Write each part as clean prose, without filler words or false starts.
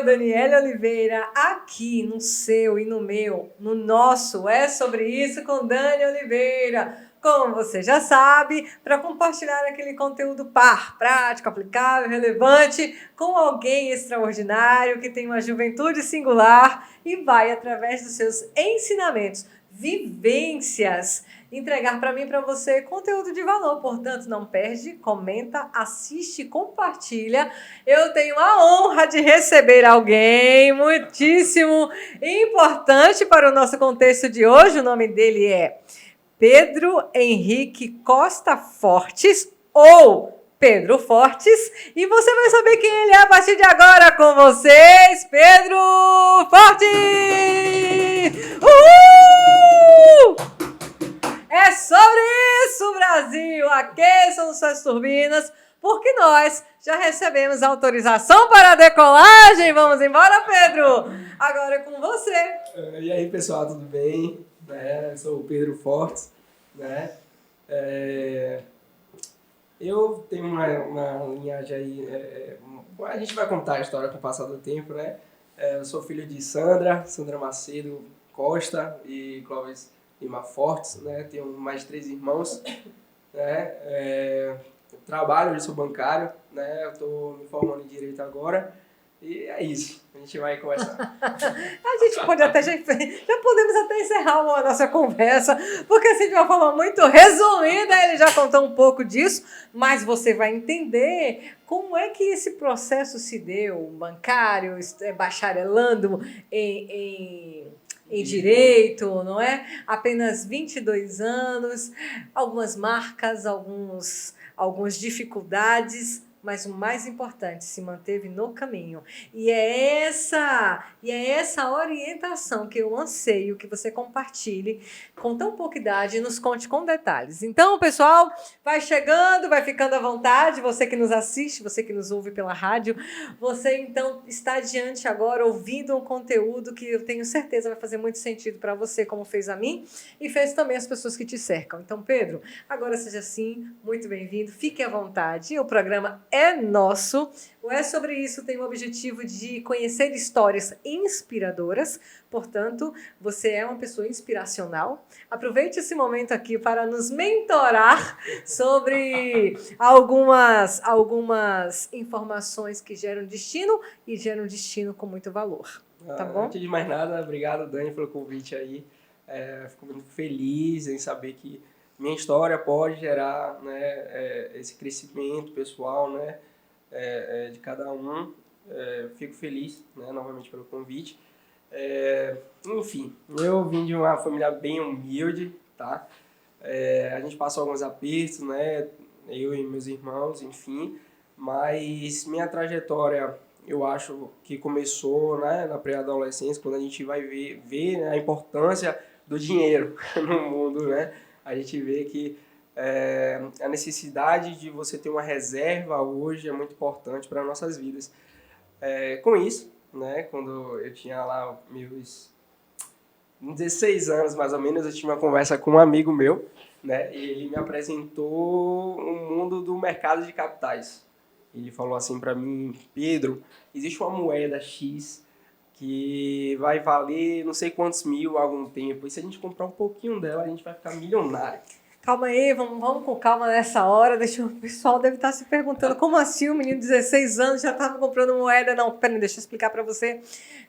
Daniele Oliveira, aqui no seu e no meu, no nosso É Sobre Isso com Dani Oliveira. Como você já sabe, para compartilhar aquele conteúdo prático, aplicável, relevante, com alguém extraordinário que tem uma juventude singular e vai, através dos seus ensinamentos, vivências, entregar para mim e para você conteúdo de valor. Portanto, não perde, comenta, assiste, compartilha. Eu tenho a honra de receber alguém muitíssimo importante para o nosso contexto de hoje. O nome dele é Pedro Henrique Costa Fortes, ou Pedro Fortes, e você vai saber quem ele é a partir de agora com vocês, Pedro Fortes! Uhul! É sobre isso, Brasil! Aqueçam suas turbinas, porque nós já recebemos autorização para a decolagem. Vamos embora, Pedro? Agora é com você. E aí, pessoal, tudo bem? Eu sou o Pedro Fortes, né? Eu tenho uma linhagem aí, a gente vai contar a história com o passar do tempo, né? Eu sou filho de Sandra Macedo Costa e Clóvis Lima Fortes, né? Tenho mais 3 irmãos, né? Eu trabalho, eu sou bancário, né? Eu estou me formando em Direito agora. E é isso, a gente vai conversar. A gente pode até, já podemos até encerrar a nossa conversa, porque assim, de uma forma muito resumida, ele já contou um pouco disso, mas você vai entender como é que esse processo se deu, bancário, bacharelando em Direito, não é? Apenas 22 anos, algumas marcas, algumas dificuldades, mas o mais importante, se manteve no caminho. E é essa orientação que eu anseio que você compartilhe com tão pouca idade e nos conte com detalhes. Então, pessoal, vai chegando, vai ficando à vontade, você que nos assiste, você que nos ouve pela rádio, você então está diante agora ouvindo um conteúdo que eu tenho certeza vai fazer muito sentido para você, como fez a mim e fez também as pessoas que te cercam. Então, Pedro, agora seja assim, muito bem-vindo, fique à vontade. O programa é nosso. O É Sobre Isso tem o objetivo de conhecer histórias inspiradoras, portanto, você é uma pessoa inspiracional. Aproveite esse momento aqui para nos mentorar sobre algumas informações que geram destino e geram destino com muito valor. Tá bom? Antes de mais nada, obrigado, Dani, pelo convite aí. Fico muito feliz em saber que minha história pode gerar, né, esse crescimento pessoal, né, de cada um. Fico feliz, né, novamente pelo convite. Enfim, eu vim de uma família bem humilde, tá? A gente passou alguns apertos, né, eu e meus irmãos, enfim, mas minha trajetória, eu acho que começou, né, na pré-adolescência, quando a gente vai ver, né, a importância do dinheiro no mundo, né? A gente vê que a necessidade de você ter uma reserva hoje é muito importante para nossas vidas. Com isso, né, quando eu tinha lá meus 16 anos, mais ou menos, eu tive uma conversa com um amigo meu, né, e ele me apresentou um mundo do mercado de capitais. Ele falou assim para mim: Pedro, existe uma moeda X que vai valer não sei quantos mil há algum tempo, e se a gente comprar um pouquinho dela, a gente vai ficar milionário. Calma aí, vamos com calma nessa hora. O pessoal deve estar se perguntando como assim o menino de 16 anos já estava comprando moeda. Não, peraí, deixa eu explicar para você.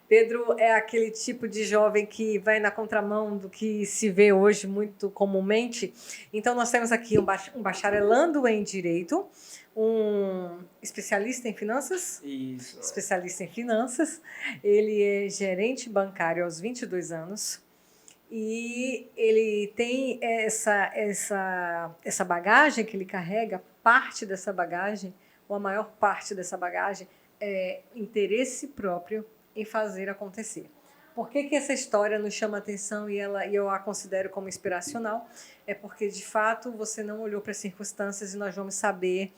Pedro é aquele tipo de jovem que vai na contramão do que se vê hoje muito comumente. Então, nós temos aqui um bacharelando em Direito, um especialista em finanças. Isso. Especialista em finanças. Ele é gerente bancário aos 22 anos. E ele tem essa bagagem que ele carrega, parte dessa bagagem, ou a maior parte dessa bagagem, é interesse próprio em fazer acontecer. Por que essa história nos chama atenção e eu a considero como inspiracional? É porque, de fato, você não olhou para as circunstâncias e nós vamos saber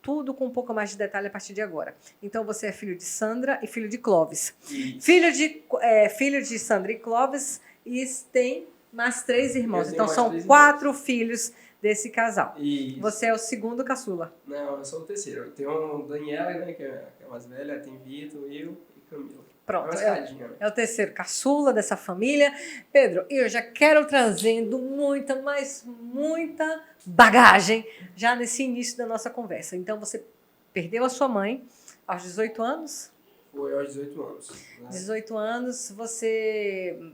tudo com um pouco mais de detalhe a partir de agora. Então, você é filho de Sandra e filho de Clóvis. Filho de Sandra e Clóvis, e tem mais 3 irmãos. Então, são 4 filhos desse casal. Isso. Você é o segundo caçula. Não, eu sou o terceiro. Tem o Daniela, né, que é a mais velha, tem Vitor, eu e Camila. Pronto, É uma escadinha, né? é o terceiro caçula dessa família. Pedro, eu já quero trazendo muita, mas muita bagagem já nesse início da nossa conversa. Então, você perdeu a sua mãe aos 18 anos? Foi aos 18 anos. Né? 18 anos, você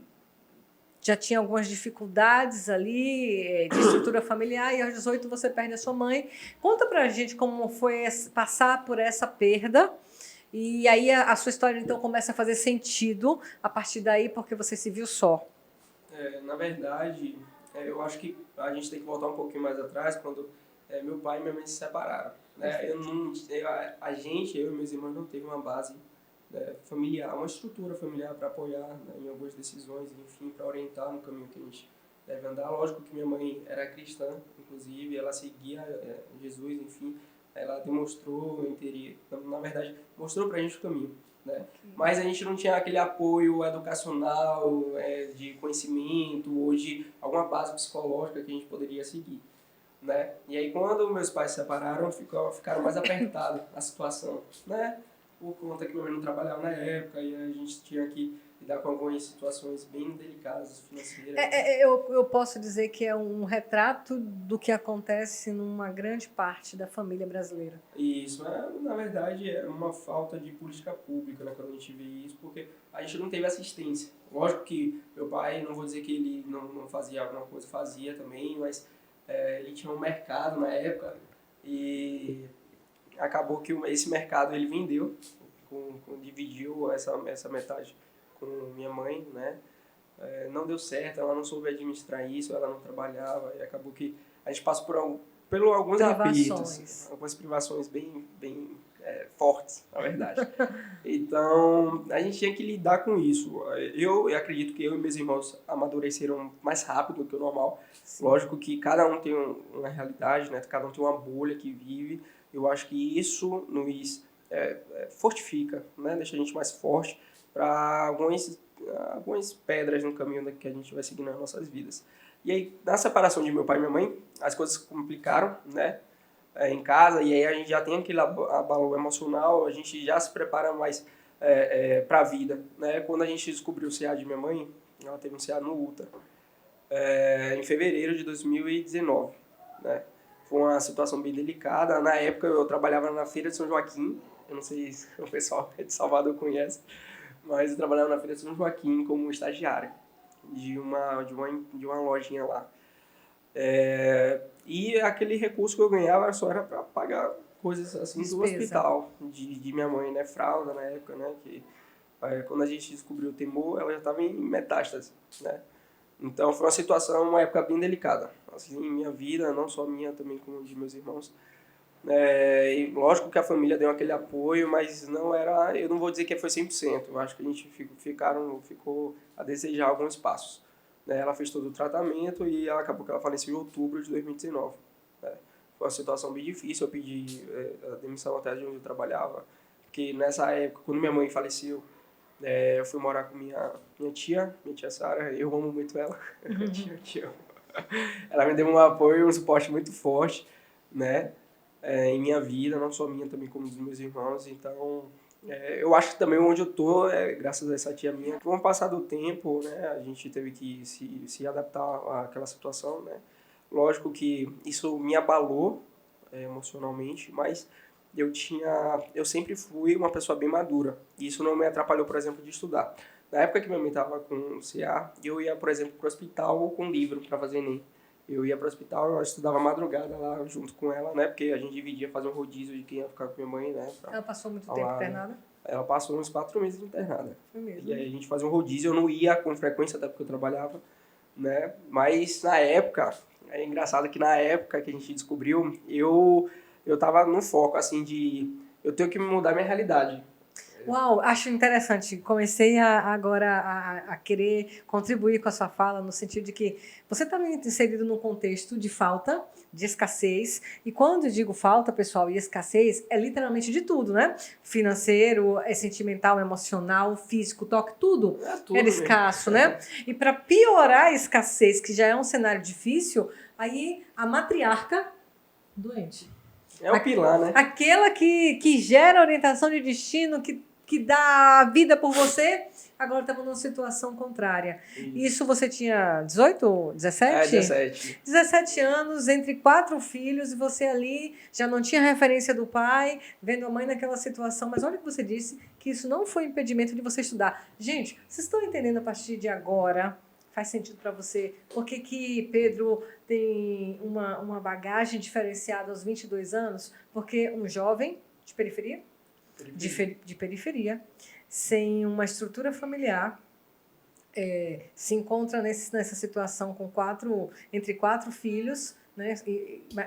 já tinha algumas dificuldades ali de estrutura familiar e aos 18 você perde a sua mãe. Conta pra gente como foi passar por essa perda. E aí a sua história então começa a fazer sentido a partir daí, porque você se viu só. Na verdade, eu acho que a gente tem que voltar um pouquinho mais atrás, quando meu pai e minha mãe se separaram. Né? Eu e meus irmãos não teve uma base, né, familiar, uma estrutura familiar para apoiar, né, em algumas decisões, enfim, para orientar no caminho que a gente deve andar. Lógico que minha mãe era cristã, inclusive, ela seguia Jesus, enfim, ela demonstrou interesse, na verdade, mostrou para a gente o caminho. Né? Mas a gente não tinha aquele apoio educacional, de conhecimento ou de alguma base psicológica que a gente poderia seguir. Né? E aí quando meus pais se separaram, ficaram mais apertado a situação, né? Por conta que meu mãe não trabalhava na época e a gente tinha que lidar com algumas situações bem delicadas financeiras. Eu posso dizer que é um retrato do que acontece numa grande parte da família brasileira. Isso, na verdade é uma falta de política pública, né, quando a gente vê isso, porque a gente não teve assistência. Lógico que meu pai, não vou dizer que ele não fazia alguma coisa, fazia também, mas ele tinha um mercado na época e acabou que esse mercado ele vendeu, dividiu essa metade com minha mãe, né? Não deu certo, ela não soube administrar isso, ela não trabalhava e acabou que a gente passou por alguns apertos, algumas privações bem fortes, na verdade. Então, a gente tinha que lidar com isso. Eu acredito que eu e meus irmãos amadureceram mais rápido do que o normal. Sim. Lógico que cada um tem uma realidade, né? Cada um tem uma bolha que vive. Eu acho que isso nos fortifica, né? Deixa a gente mais forte para algumas pedras no caminho que a gente vai seguindo nas nossas vidas. E aí, na separação de meu pai e minha mãe, as coisas se complicaram, né? Em casa, e aí a gente já tem aquele abalo emocional, a gente já se prepara mais para a vida, né? Quando a gente descobriu o CA de minha mãe, ela teve um CA no útero, em fevereiro de 2019, né? Foi uma situação bem delicada. Na época eu trabalhava na Feira de São Joaquim, eu não sei se o pessoal de Salvador conhece, mas eu trabalhava na Feira de São Joaquim como estagiário de uma lojinha lá. E aquele recurso que eu ganhava só era para pagar coisas assim do hospital, de minha mãe, né? Fralda na época, né? Que quando a gente descobriu o tumor, ela já estava em metástase, né? Então foi uma época bem delicada, assim, em minha vida, não só minha, também como de meus irmãos. E lógico que a família deu aquele apoio, mas não era, eu não vou dizer que foi 100%, eu acho que a gente ficou a desejar alguns passos. Né? Ela fez todo o tratamento e acabou que ela faleceu em outubro de 2019. Né? Foi uma situação bem difícil, eu pedi a demissão até de onde eu trabalhava, porque nessa época, quando minha mãe faleceu, eu fui morar com minha tia Sara, eu amo muito ela, ela me deu um apoio, um suporte muito forte, né? Em minha vida, não só minha, também como dos meus irmãos. Então, eu acho que também onde eu tô graças a essa tia minha. Com o passar do tempo, né, a gente teve que se adaptar àquela situação, né. Lógico que isso me abalou emocionalmente, mas eu sempre fui uma pessoa bem madura. E isso não me atrapalhou, por exemplo, de estudar. Na época que minha mãe estava com CA, eu ia, por exemplo, para o hospital com livro para fazer ENEM. Eu ia para o hospital, eu estudava madrugada lá junto com ela, né? Porque a gente dividia, fazer um rodízio de quem ia ficar com minha mãe, né? Ela passou muito tempo internada? Ela passou uns 4 meses internada. Foi mesmo? E aí a gente fazia um rodízio, eu não ia com frequência, até porque eu trabalhava, né? Mas na época, é engraçado que na época que a gente descobriu, eu tava no foco, assim, eu tenho que mudar minha realidade. Uau, acho interessante. Comecei agora a querer contribuir com a sua fala, no sentido de que você está inserido num contexto de falta, de escassez. E quando eu digo falta, pessoal, e escassez, é literalmente de tudo, né? Financeiro, sentimental, emocional, físico, toque, tudo era escasso, né? E para piorar a escassez, que já é um cenário difícil, aí a matriarca doente. É o pilar, né? Aquela que gera orientação de destino, que que dá a vida por você, agora estamos numa situação contrária. Isso você tinha 18, 17? 17. 17 anos, entre 4 filhos, e você ali já não tinha referência do pai, vendo a mãe naquela situação. Mas olha o que você disse, que isso não foi impedimento de você estudar. Gente, vocês estão entendendo a partir de agora? Faz sentido para você? Por que Pedro tem uma bagagem diferenciada aos 22 anos? Porque um jovem de periferia, de periferia, sem uma estrutura familiar, se encontra nessa situação com entre 4 filhos, né?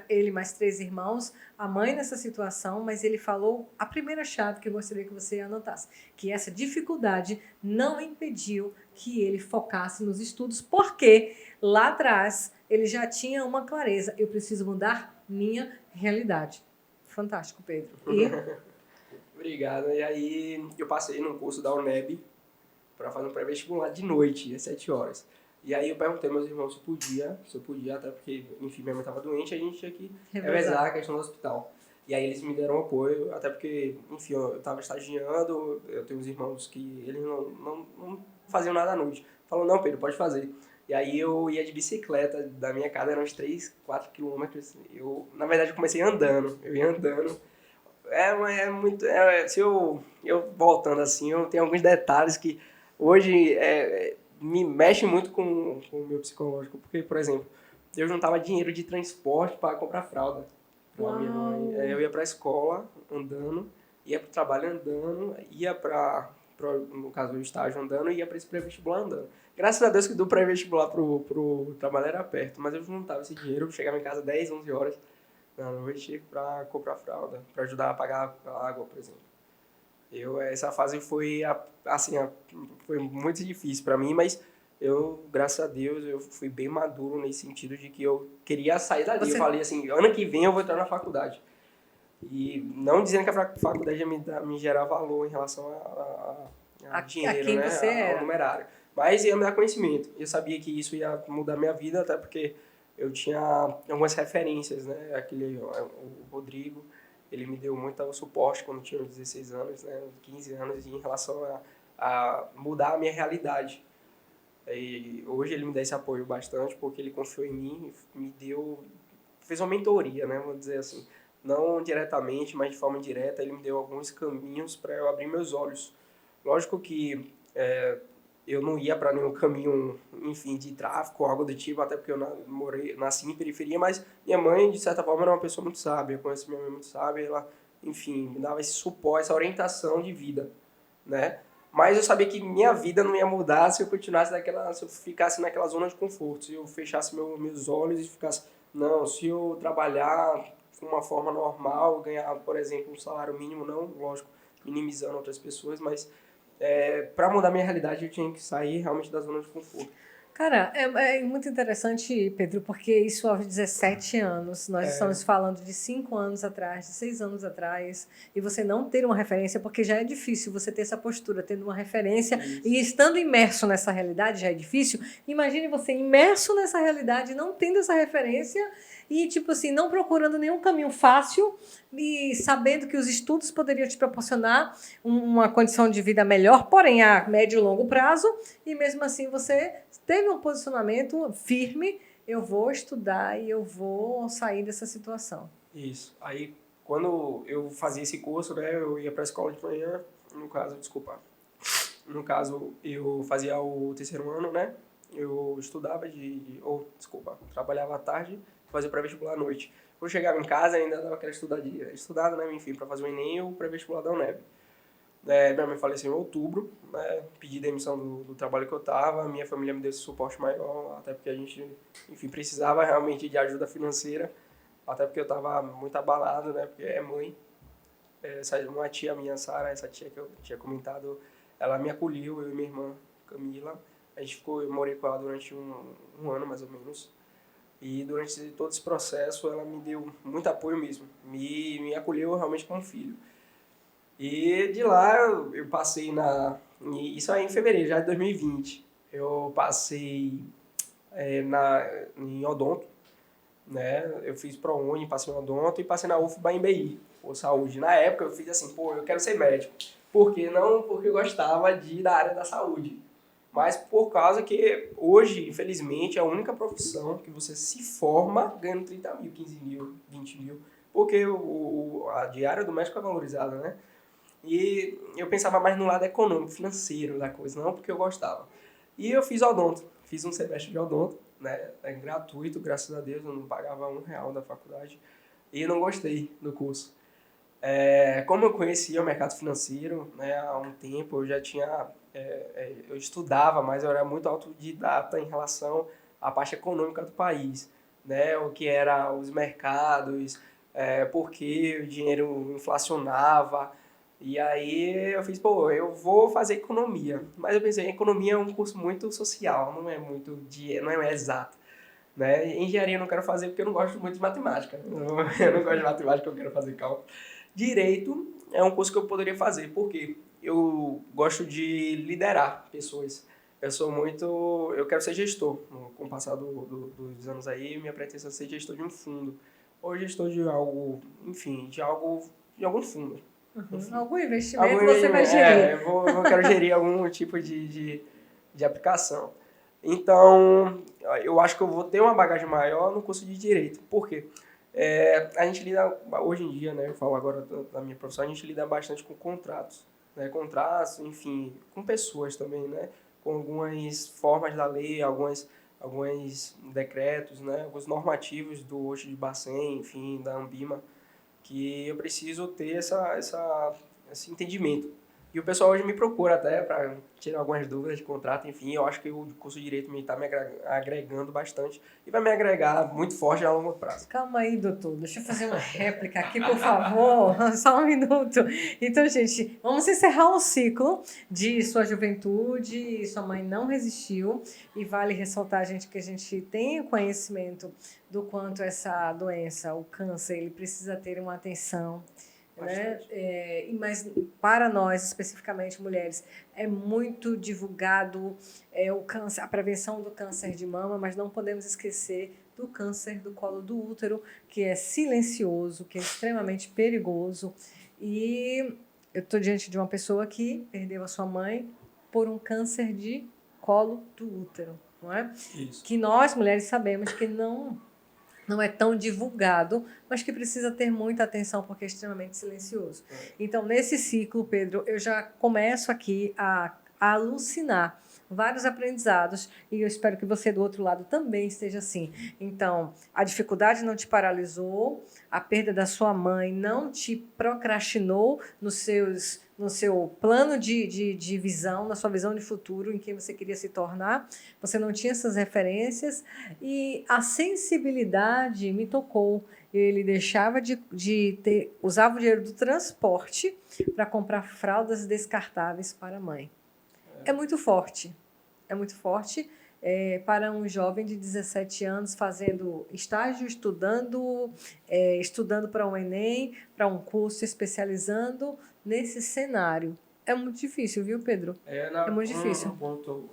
Ele mais 3 irmãos, a mãe nessa situação, mas ele falou a primeira chave que eu gostaria que você anotasse, que essa dificuldade não impediu que ele focasse nos estudos, porque lá atrás ele já tinha uma clareza, eu preciso mudar minha realidade. Fantástico, Pedro. Obrigado. E aí eu passei num curso da UNEB para fazer um pré-vestibular de noite, às 7 horas. E aí eu perguntei aos meus irmãos se eu podia, até porque, enfim, minha mãe estava doente, a gente tinha que revezar a questão do hospital. E aí eles me deram apoio, até porque, enfim, eu estava estagiando, eu tenho uns irmãos que eles não faziam nada à noite. Falou, não, Pedro, pode fazer. E aí eu ia de bicicleta, da minha casa eram uns 3, 4 quilômetros. Na verdade, eu comecei andando, eu ia andando. Se eu voltando assim, eu tenho alguns detalhes que hoje me mexe muito com o meu psicológico, porque, por exemplo, eu juntava dinheiro de transporte para comprar fralda para minha mãe. Eu ia para a escola andando, ia para o trabalho andando, ia no caso do estágio andando, e ia para esse pré-vestibular andando. Graças a Deus que do pré-vestibular pro trabalho era perto, mas eu juntava esse dinheiro, chegava em casa 10, 11 horas da noite para comprar fralda, para ajudar a pagar a água, por exemplo. Essa fase foi muito difícil para mim, mas graças a Deus, eu fui bem maduro nesse sentido de que eu queria sair dali. Eu falei assim, ano que vem eu vou entrar na faculdade. E não dizendo que a faculdade ia me gerar valor em relação a dinheiro, quem né? Você era. Ao numerário. Mas ia me dar conhecimento. Eu sabia que isso ia mudar minha vida, até porque eu tinha algumas referências, né? O Rodrigo, ele me deu muito suporte quando eu tinha 16 anos, né? 15 anos, em relação a mudar a minha realidade. E hoje ele me dá esse apoio bastante, porque ele confiou em mim, fez uma mentoria, né? Vamos dizer assim. Não diretamente, mas de forma indireta, ele me deu alguns caminhos para eu abrir meus olhos. Lógico que eu não ia para nenhum caminho, enfim, de tráfico ou algo do tipo, até porque eu nasci em periferia, mas minha mãe, de certa forma, era uma pessoa muito sábia. Eu conheço minha mãe muito sábia, ela, enfim, me dava esse suporte, essa orientação de vida, né? Mas eu sabia que minha vida não ia mudar se eu se eu ficasse naquela zona de conforto, se eu fechasse meus olhos e ficasse, não, se eu trabalhar de uma forma normal, ganhar, por exemplo, um salário mínimo, não, lógico, minimizando outras pessoas, mas para mudar minha realidade eu tinha que sair realmente da zona de conforto. Cara, é muito interessante, Pedro, porque isso aos 17 anos, nós estamos falando de 5 anos atrás, de 6 anos atrás, e você não ter uma referência, porque já é difícil você ter essa postura, tendo uma referência, isso. E estando imerso nessa realidade já é difícil. Imagine você imerso nessa realidade, não tendo essa referência e, tipo assim, não procurando nenhum caminho fácil e sabendo que os estudos poderiam te proporcionar uma condição de vida melhor, porém a médio e longo prazo, e mesmo assim você teve um posicionamento firme, eu vou estudar e eu vou sair dessa situação. Isso. Aí, quando eu fazia esse curso, né, eu ia para a escola de manhã, no caso, eu fazia o terceiro ano, né, eu estudava trabalhava à tarde, fazia o pré-vestibular à noite. Quando eu chegava em casa, ainda dava aquela estudada, né, enfim, para fazer o Enem e o pré-vestibular da UNEB. Minha mãe faleceu em outubro, né, pedi demissão do trabalho que eu estava, minha família me deu esse suporte maior, até porque a gente, enfim, precisava realmente de ajuda financeira, até porque eu estava muito abalado, né, porque é mãe. Uma tia minha, Sara, essa tia que eu tinha comentado, ela me acolheu, eu e minha irmã, Camila. Eu morei com ela durante um ano, mais ou menos. E durante todo esse processo, ela me deu muito apoio mesmo. Me acolheu realmente como filho. E de lá, eu passei isso aí em fevereiro, já de 2020. Eu passei em odonto, né? Eu fiz ProUni, passei em odonto e passei na UFBA em BI, por saúde. Na época, eu fiz assim, eu quero ser médico. Porque não porque eu gostava da área da saúde, mas por causa que hoje, infelizmente, é a única profissão que você se forma ganhando 30 mil, 15 mil, 20 mil, porque a diária do médico é valorizada, né? E eu pensava mais no lado econômico, financeiro da coisa, não porque eu gostava. E eu fiz odonto, fiz um semestre de odonto, né? É gratuito, graças a Deus, eu não pagava R$ 1 da faculdade. E eu não gostei do curso. Como eu conhecia o mercado financeiro, né, há um tempo, eu já tinha, eu estudava, mas eu era muito autodidata em relação à parte econômica do país, né, o que era os mercados, por que o dinheiro inflacionava, e aí eu fiz, pô, eu vou fazer economia, mas eu pensei, economia é um curso muito social, não é muito, não é exato. Né? Engenharia eu não quero fazer porque eu não gosto muito de matemática. Eu não gosto de matemática, eu quero fazer cálculo. Direito é um curso que eu poderia fazer, porque eu gosto de liderar pessoas. Eu quero ser gestor. Com o passar dos anos aí, minha pretensão é ser gestor de um fundo. Ou gestor de algo, enfim, de algum fundo. Enfim, algum investimento Algum você vai investimento. gerir. Eu quero gerir algum tipo de aplicação. Então, eu acho que eu vou ter uma bagagem maior no curso de Direito. Por quê? A gente lida, hoje em dia, né, eu falo agora da minha profissão, a gente lida bastante com contratos. Né, contratos, enfim, com pessoas também, né? Com algumas formas da lei, alguns decretos, né? Alguns normativos do hoje de Bacen, enfim, da Anbima, que eu preciso ter esse entendimento. E o pessoal hoje me procura até para tirar algumas dúvidas de contrato, enfim, eu acho que o curso de Direito está me agregando bastante e vai me agregar muito forte a longo prazo. Calma aí, doutor. Deixa eu fazer uma réplica aqui, por favor. Só um minuto. Então, gente, vamos encerrar o ciclo de sua juventude. Sua mãe não resistiu. E vale ressaltar, gente, que a gente tem o conhecimento do quanto essa doença, o câncer, ele precisa ter uma atenção. Né? Mas para nós, especificamente mulheres, é muito divulgado o câncer, a prevenção do câncer de mama, mas não podemos esquecer do câncer do colo do útero, que é silencioso, que é extremamente perigoso. E eu estou diante de uma pessoa que perdeu a sua mãe por um câncer de colo do útero, não é? Isso. Que nós, mulheres, sabemos que não é tão divulgado, mas que precisa ter muita atenção porque é extremamente silencioso. Então, nesse ciclo, Pedro, eu já começo aqui a alucinar vários aprendizados e eu espero que você do outro lado também esteja assim. Então, a dificuldade não te paralisou, a perda da sua mãe não te procrastinou no seu plano de visão, na sua visão de futuro, em quem você queria se tornar. Você não tinha essas referências e a sensibilidade me tocou. Ele deixava usava o dinheiro do transporte para comprar fraldas descartáveis para a mãe. É muito forte. É muito forte para um jovem de 17 anos fazendo estágio, estudando para um Enem, para um curso, especializando nesse cenário. É muito difícil, viu, Pedro? É muito difícil. Um ponto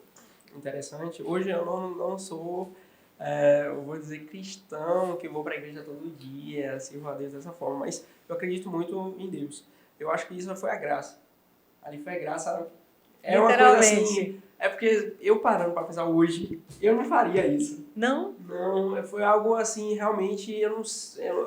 interessante. Hoje eu não sou, eu vou dizer, cristão, que vou para a igreja todo dia, sirvo a Deus dessa forma, mas eu acredito muito em Deus. Eu acho que isso foi a graça. Ali foi a graça. É uma coisa assim. É porque eu parando para pensar hoje, eu não faria isso. Não? Não, foi algo assim, realmente, eu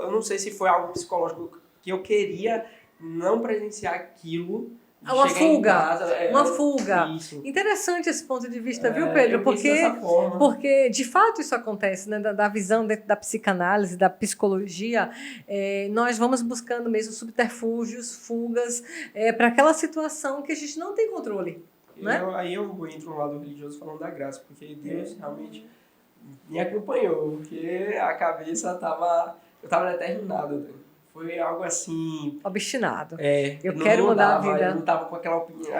não sei se foi algo psicológico que eu queria não presenciar aquilo. Uma fuga. Casa, uma fuga. Isso. Interessante esse ponto de vista, viu, Pedro? Porque, de fato, isso acontece, né? Da visão dentro da psicanálise, da psicologia, nós vamos buscando mesmo subterfúgios, fugas, para aquela situação que a gente não tem controle. Né? Aí eu entro no lado religioso falando da graça, porque Deus realmente me acompanhou, porque a cabeça eu estava determinado. Foi algo assim... Obstinado. Eu não quero mudar a vida. Eu não estava com aquela opinião,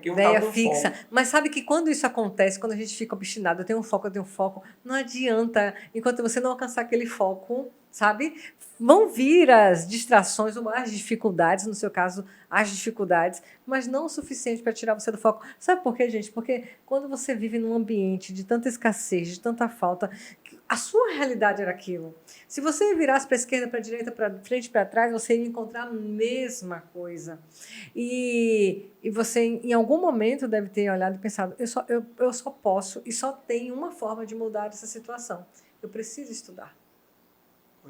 ideia fixa. Foco. Mas sabe que quando isso acontece, quando a gente fica obstinado, eu tenho um foco, não adianta. Enquanto você não alcançar aquele foco, sabe? Vão vir as distrações, ou as dificuldades, no seu caso, as dificuldades, mas não o suficiente para tirar você do foco. Sabe por quê, gente? Porque quando você vive num ambiente de tanta escassez, de tanta falta, a sua realidade era aquilo. Se você virasse para a esquerda, para a direita, para frente, para trás, você ia encontrar a mesma coisa. E você, em algum momento, deve ter olhado e pensado, eu só posso e só tenho uma forma de mudar essa situação. Eu preciso estudar.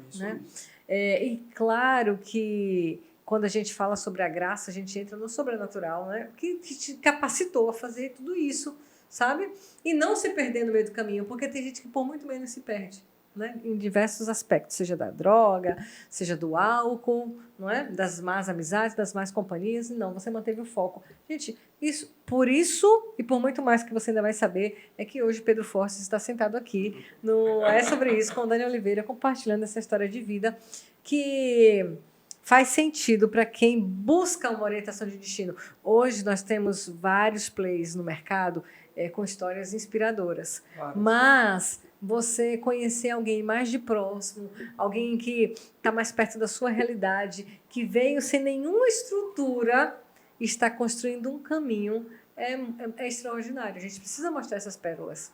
Isso, Né? isso. E claro que quando a gente fala sobre a graça, a gente entra no sobrenatural, né? Que te capacitou a fazer tudo isso, sabe? E não se perder no meio do caminho, porque tem gente que por muito menos se perde, né? Em diversos aspectos, seja da droga, seja do álcool, não é? Das más amizades, das más companhias. Não, você manteve o foco. Gente, por isso e por muito mais que você ainda vai saber, é que hoje Pedro Fortes está sentado aqui no É Sobre Isso com o Dani Oliveira, compartilhando essa história de vida que faz sentido para quem busca uma orientação de destino. Hoje nós temos vários plays no mercado com histórias inspiradoras. Mas você conhecer alguém mais de próximo, alguém que está mais perto da sua realidade, que veio sem nenhuma estrutura e está construindo um caminho, é extraordinário. A gente precisa mostrar essas pérolas,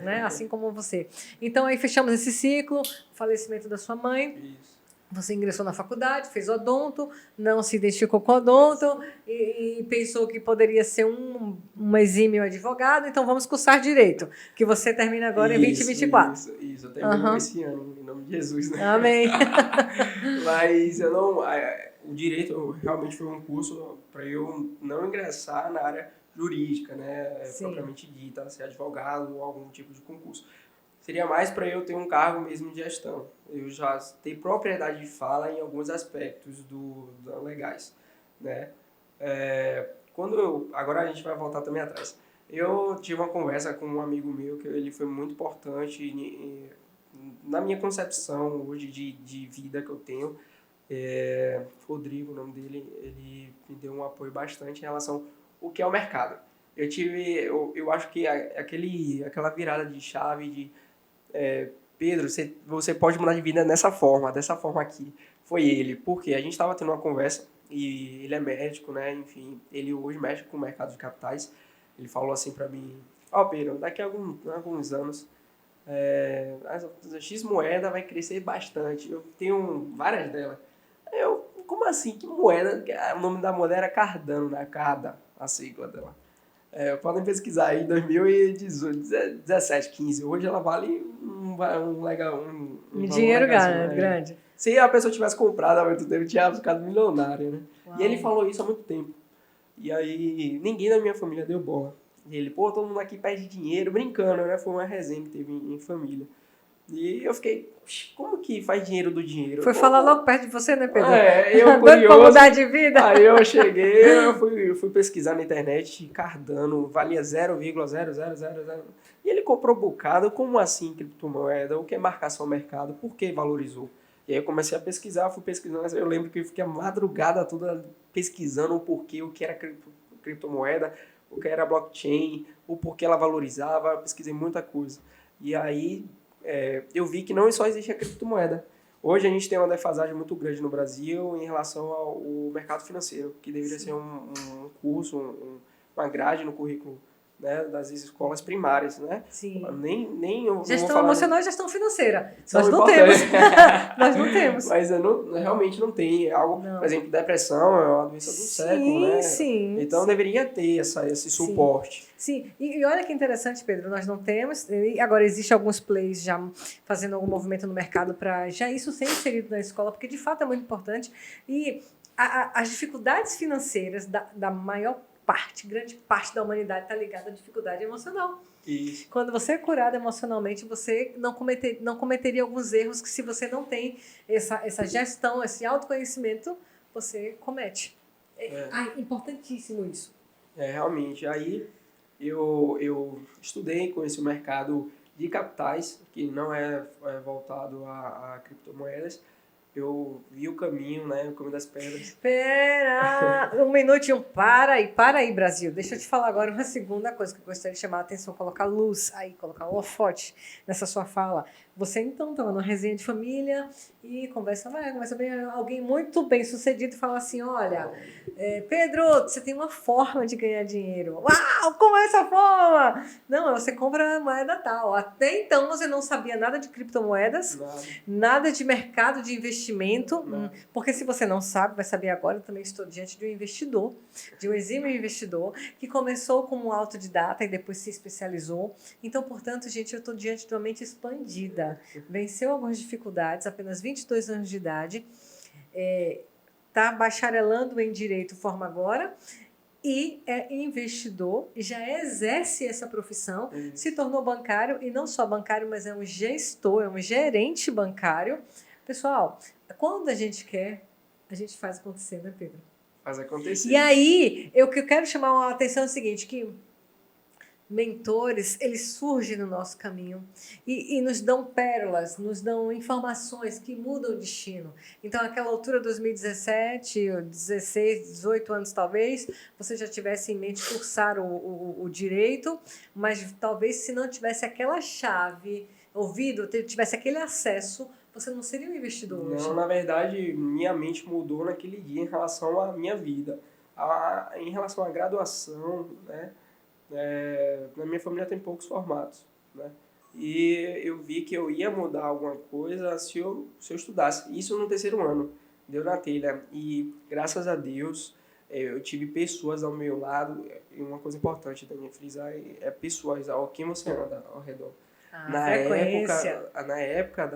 né? Assim como você. Então, aí fechamos esse ciclo, falecimento da sua mãe. Isso. Você ingressou na faculdade, fez odonto, não se identificou com odonto e pensou que poderia ser um exímio advogado, então vamos cursar direito, que você termina agora em 2024. Isso. Eu termino esse ano, em nome de Jesus, né? Amém. Mas eu não... O direito realmente foi um curso para eu não ingressar na área jurídica, né? Propriamente dita, ser advogado ou algum tipo de concurso. Seria mais para eu ter um cargo mesmo de gestão. Eu já tenho propriedade de fala em alguns aspectos legais, né? Agora a gente vai voltar também atrás. Eu tive uma conversa com um amigo meu que ele foi muito importante na minha concepção hoje de vida que eu tenho. Rodrigo, o nome dele, ele me deu um apoio bastante em relação ao que é o mercado. Eu acho que aquela virada de chave de Pedro, você pode mudar de vida dessa forma aqui. Foi ele, porque a gente estava tendo uma conversa e ele é médico, né? Enfim, ele hoje mexe com o mercado de capitais. Ele falou assim para mim: Pedro, daqui a alguns anos a X moeda vai crescer bastante. Eu tenho várias delas. Como assim? Que moeda? O nome da moeda era Cardano, né? Carda, a sigla dela. Podem pesquisar aí, 2018, 17, 15. Hoje ela vale um dinheiro grande. Se a pessoa tivesse comprado há muito tempo, tinha ficado milionária, né? Uau. E ele falou isso há muito tempo. E aí, ninguém da minha família deu bola. E ele, todo mundo aqui perde dinheiro, brincando, né? Foi uma resenha que teve em família. E eu fiquei, como que faz dinheiro do dinheiro? Foi falar logo perto de você, né, Pedro? Eu curioso. Pra mudar de vida. Aí eu cheguei, eu fui pesquisar na internet, Cardano valia 0,0000. E ele comprou bocado, como assim criptomoeda? O que é marcação mercado? Por que valorizou? E aí eu comecei a pesquisar, fui pesquisando. Eu lembro que eu fiquei a madrugada toda pesquisando o porquê, o que era criptomoeda, o que era blockchain, o porquê ela valorizava. Eu pesquisei muita coisa. E aí eu vi que não só existe a criptomoeda. Hoje a gente tem uma defasagem muito grande no Brasil em relação ao mercado financeiro, que deveria ser um curso, uma grade no currículo, né, das escolas primárias, né? Sim. Nem eu gestão vou falar emocional e gestão financeira. Nós não temos. Nós não temos. Mas realmente não tem. Algo, por exemplo, depressão é uma doença do século, né? Sim. Então deveria ter esse suporte. Sim. E olha que interessante, Pedro, nós não temos. E agora existe alguns plays já fazendo algum movimento no mercado para já isso ser inserido na escola, porque de fato é muito importante. E as dificuldades financeiras da maior grande parte da humanidade está ligada à dificuldade emocional. Isso. Quando você é curado emocionalmente, você não cometeria alguns erros que, se você não tem essa gestão, esse autoconhecimento, você comete. Importantíssimo isso. Realmente. Aí eu estudei, conheci o mercado de capitais, que não é voltado a criptomoedas. Eu vi o caminho, né? O caminho das pedras. Espera! Um minutinho. Para aí, Brasil. Deixa eu te falar agora uma segunda coisa que eu gostaria de chamar a atenção, colocar luz aí, colocar holofote nessa sua fala. Você então estava numa resenha de família e conversa bem, alguém muito bem sucedido fala assim, olha, Pedro, você tem uma forma de ganhar dinheiro. Uau, como é essa forma? Não, você compra moeda tal. Até então você não sabia nada de criptomoedas, nada de mercado de investimento, porque se você não sabe, vai saber agora, eu também estou diante de um investidor, de um exímio investidor, que começou como autodidata e depois se especializou. Então, portanto, gente, eu estou diante de uma mente expandida. Venceu algumas dificuldades, apenas 22 anos de idade, está bacharelando em Direito, forma agora, e é investidor, e já exerce essa profissão, se tornou bancário, e não só bancário, mas é um gestor, é um gerente bancário. Pessoal, quando a gente quer, a gente faz acontecer, né, Pedro? Faz acontecer. E aí, o que eu quero chamar a atenção é o seguinte, que mentores, eles surgem no nosso caminho e nos dão pérolas, nos dão informações que mudam o destino. Então, naquela altura, 2017, 16, 18 anos talvez, você já tivesse em mente cursar o direito, mas talvez se não tivesse aquela chave, ouvido, tivesse aquele acesso, você não seria um investidor hoje. Não, na verdade, minha mente mudou naquele dia em relação à minha vida. Em relação à graduação, né? Na minha família tem poucos formatos, né? E eu vi que eu ia mudar alguma coisa se eu estudasse. Isso no terceiro ano, deu na telha. E graças a Deus, eu tive pessoas ao meu lado. E uma coisa importante também frisar é pessoas, ao quem você anda ao redor. Na época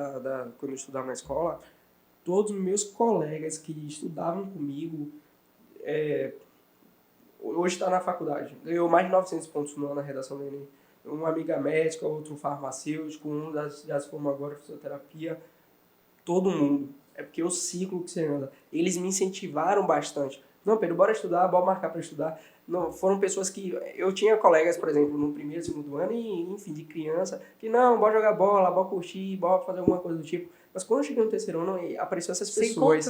quando eu estudava na escola, todos os meus colegas que estudavam comigo, hoje está na faculdade. Ganhou mais de 900 pontos no ano na redação do Enem. Uma amiga médica, outro farmacêutico, um já se formou agora em fisioterapia. Todo mundo. É porque o ciclo que você anda. Eles me incentivaram bastante. Não, Pedro, bora estudar, bora marcar para estudar. Não, foram pessoas que... Eu tinha colegas, por exemplo, no primeiro, segundo ano, e enfim, de criança, que não, bora jogar bola, bora curtir, bora fazer alguma coisa do tipo. Mas quando eu cheguei no terceiro ano, apareceu essas pessoas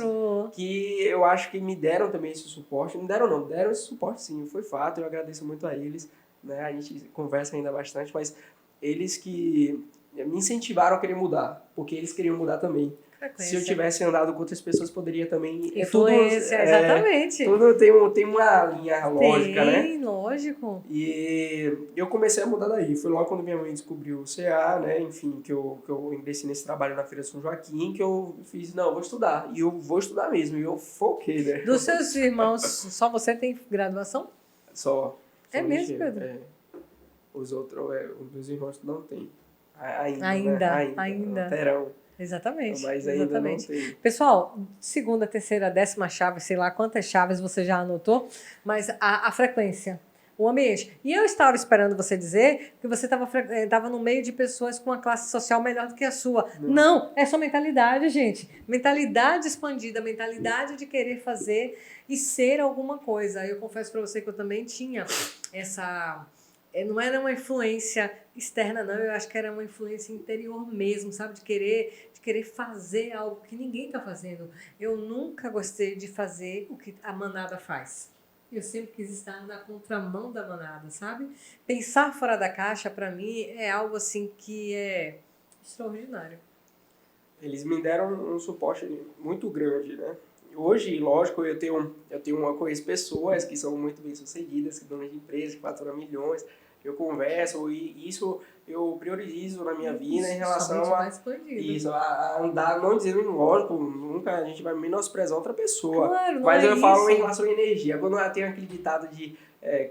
que eu acho que me deram também esse suporte. Não deram não, deram esse suporte sim, foi fato, eu agradeço muito a eles, né? A gente conversa ainda bastante, mas eles que me incentivaram a querer mudar, porque eles queriam mudar também. Se eu tivesse andado com outras pessoas, poderia também... Influência, exatamente. Tudo tem uma linha lógica, né? Tem, lógico. E eu comecei a mudar daí. Foi logo quando minha mãe descobriu o CA, né? Enfim, que eu ingressei nesse trabalho na Feira São Joaquim, que eu fiz, não, eu vou estudar. E eu vou estudar mesmo. E eu foquei, né? Dos seus irmãos, só você tem graduação? Só. É mesmo, Pedro? Os outros, os meus irmãos não têm. Ainda. Ainda. Terão. Exatamente. Mas ainda não tem. Pessoal, segunda, terceira, 10ª chave, sei lá quantas chaves você já anotou, mas a frequência, o ambiente. E eu estava esperando você dizer que você estava no meio de pessoas com uma classe social melhor do que a sua. Não, é sua mentalidade, gente. Mentalidade expandida, mentalidade de querer fazer e ser alguma coisa. Eu confesso para você que eu também tinha essa... Não era uma influência externa, não. Eu acho que era uma influência interior mesmo, sabe? De querer fazer algo que ninguém está fazendo. Eu nunca gostei de fazer o que a manada faz. Eu sempre quis estar na contramão da manada, sabe? Pensar fora da caixa, para mim, é algo assim que é extraordinário. Eles me deram um suporte muito grande, né? Hoje, lógico, eu conheço pessoas que são muito bem-sucedidas, que donas de empresas, que faturam milhões. Eu converso e isso eu priorizo na minha vida em relação a andar, não dizendo, lógico, nunca a gente vai menosprezar outra pessoa. Claro, mas eu falo em relação à energia. Quando tem aquele ditado de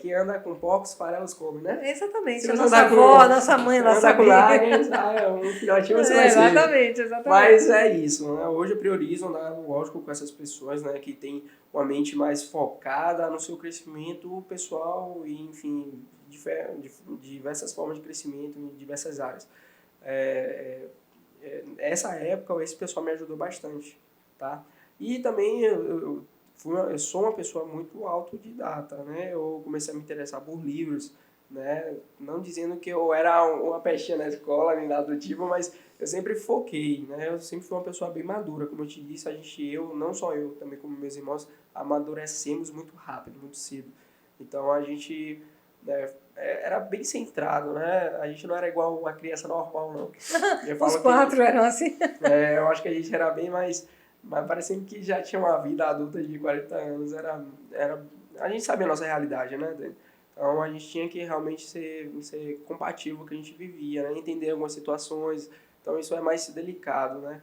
quem anda com porcos, farelos come, né? Exatamente. A nossa avó, a nossa mãe, a nossa amiga. Um filhotinho você vai ser. Exatamente. Mas é isso, né? Hoje eu priorizo andar, lógico, com essas pessoas, né? Que tem uma mente mais focada no seu crescimento pessoal e, enfim, diversas formas de crescimento em diversas áreas. Essa época, esse pessoal me ajudou bastante, tá? E também eu sou uma pessoa muito autodidata, né? Eu comecei a me interessar por livros, né? Não dizendo que eu era uma pestinha na escola, nem nada do tipo, mas eu sempre foquei, né? Eu sempre fui uma pessoa bem madura, como eu te disse, não só eu, também como meus irmãos, amadurecemos muito rápido, muito cedo. Então a gente né? Era bem centrado, né? A gente não era igual uma criança normal, não. Os 4 eram assim. Eu acho que a gente era bem mais parecendo que já tinha uma vida adulta de 40 anos. A gente sabia a nossa realidade, né, Dani? Então a gente tinha que realmente ser compatível com o que a gente vivia, né? Entender algumas situações. Então isso é mais delicado, né?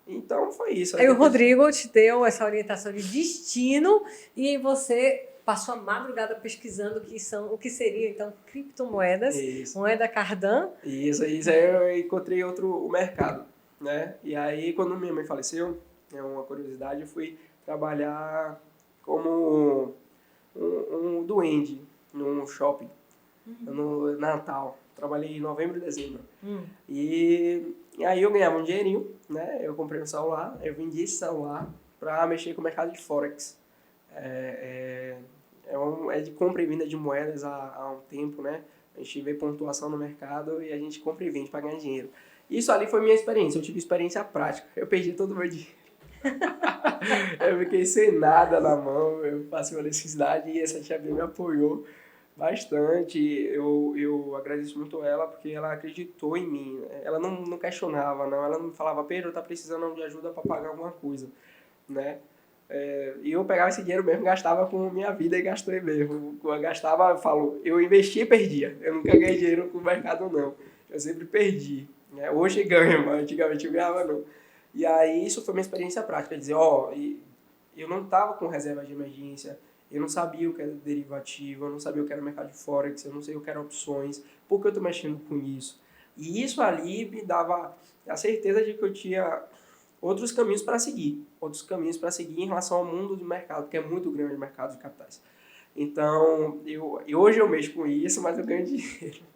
Então foi isso. Aí o Rodrigo te deu essa orientação de destino e você passou a madrugada pesquisando o que seriam, então, criptomoedas, Isso. moeda Cardano. Isso aí eu encontrei o mercado, né? E aí, quando minha mãe faleceu, é uma curiosidade, eu fui trabalhar como um duende num shopping, no Natal. Trabalhei em novembro e dezembro. E aí eu ganhava um dinheirinho, né? Eu comprei um celular, eu vendi esse celular para mexer com o mercado de Forex. É de compra e venda de moedas há um tempo, né? A gente vê pontuação no mercado e a gente compra e vende para ganhar dinheiro. Isso ali foi minha experiência, eu tive experiência prática. Eu perdi todo o meu dinheiro. Eu fiquei sem nada na mão, eu passei uma necessidade e essa tia Bia me apoiou bastante. Eu agradeço muito ela porque ela acreditou em mim. Ela não questionava, não. Ela não falava, Pedro, tá precisando de ajuda para pagar alguma coisa, né? E eu pegava esse dinheiro mesmo, gastava com minha vida e gastei mesmo. Eu gastava, eu investia e perdia. Eu nunca ganhei dinheiro com o mercado, não. Eu sempre perdi, né? Hoje ganho, mas antigamente eu ganhava, não. E aí isso foi minha experiência prática. Dizer, eu não estava com reserva de emergência, eu não sabia o que era derivativo, eu não sabia o que era mercado de Forex, eu não sei o que era opções, por que eu estou mexendo com isso? E isso ali me dava a certeza de que eu tinha outros caminhos para seguir em relação ao mundo do mercado, que é muito grande o mercado de capitais. Então, hoje eu mexo com isso, mas eu ganho dinheiro.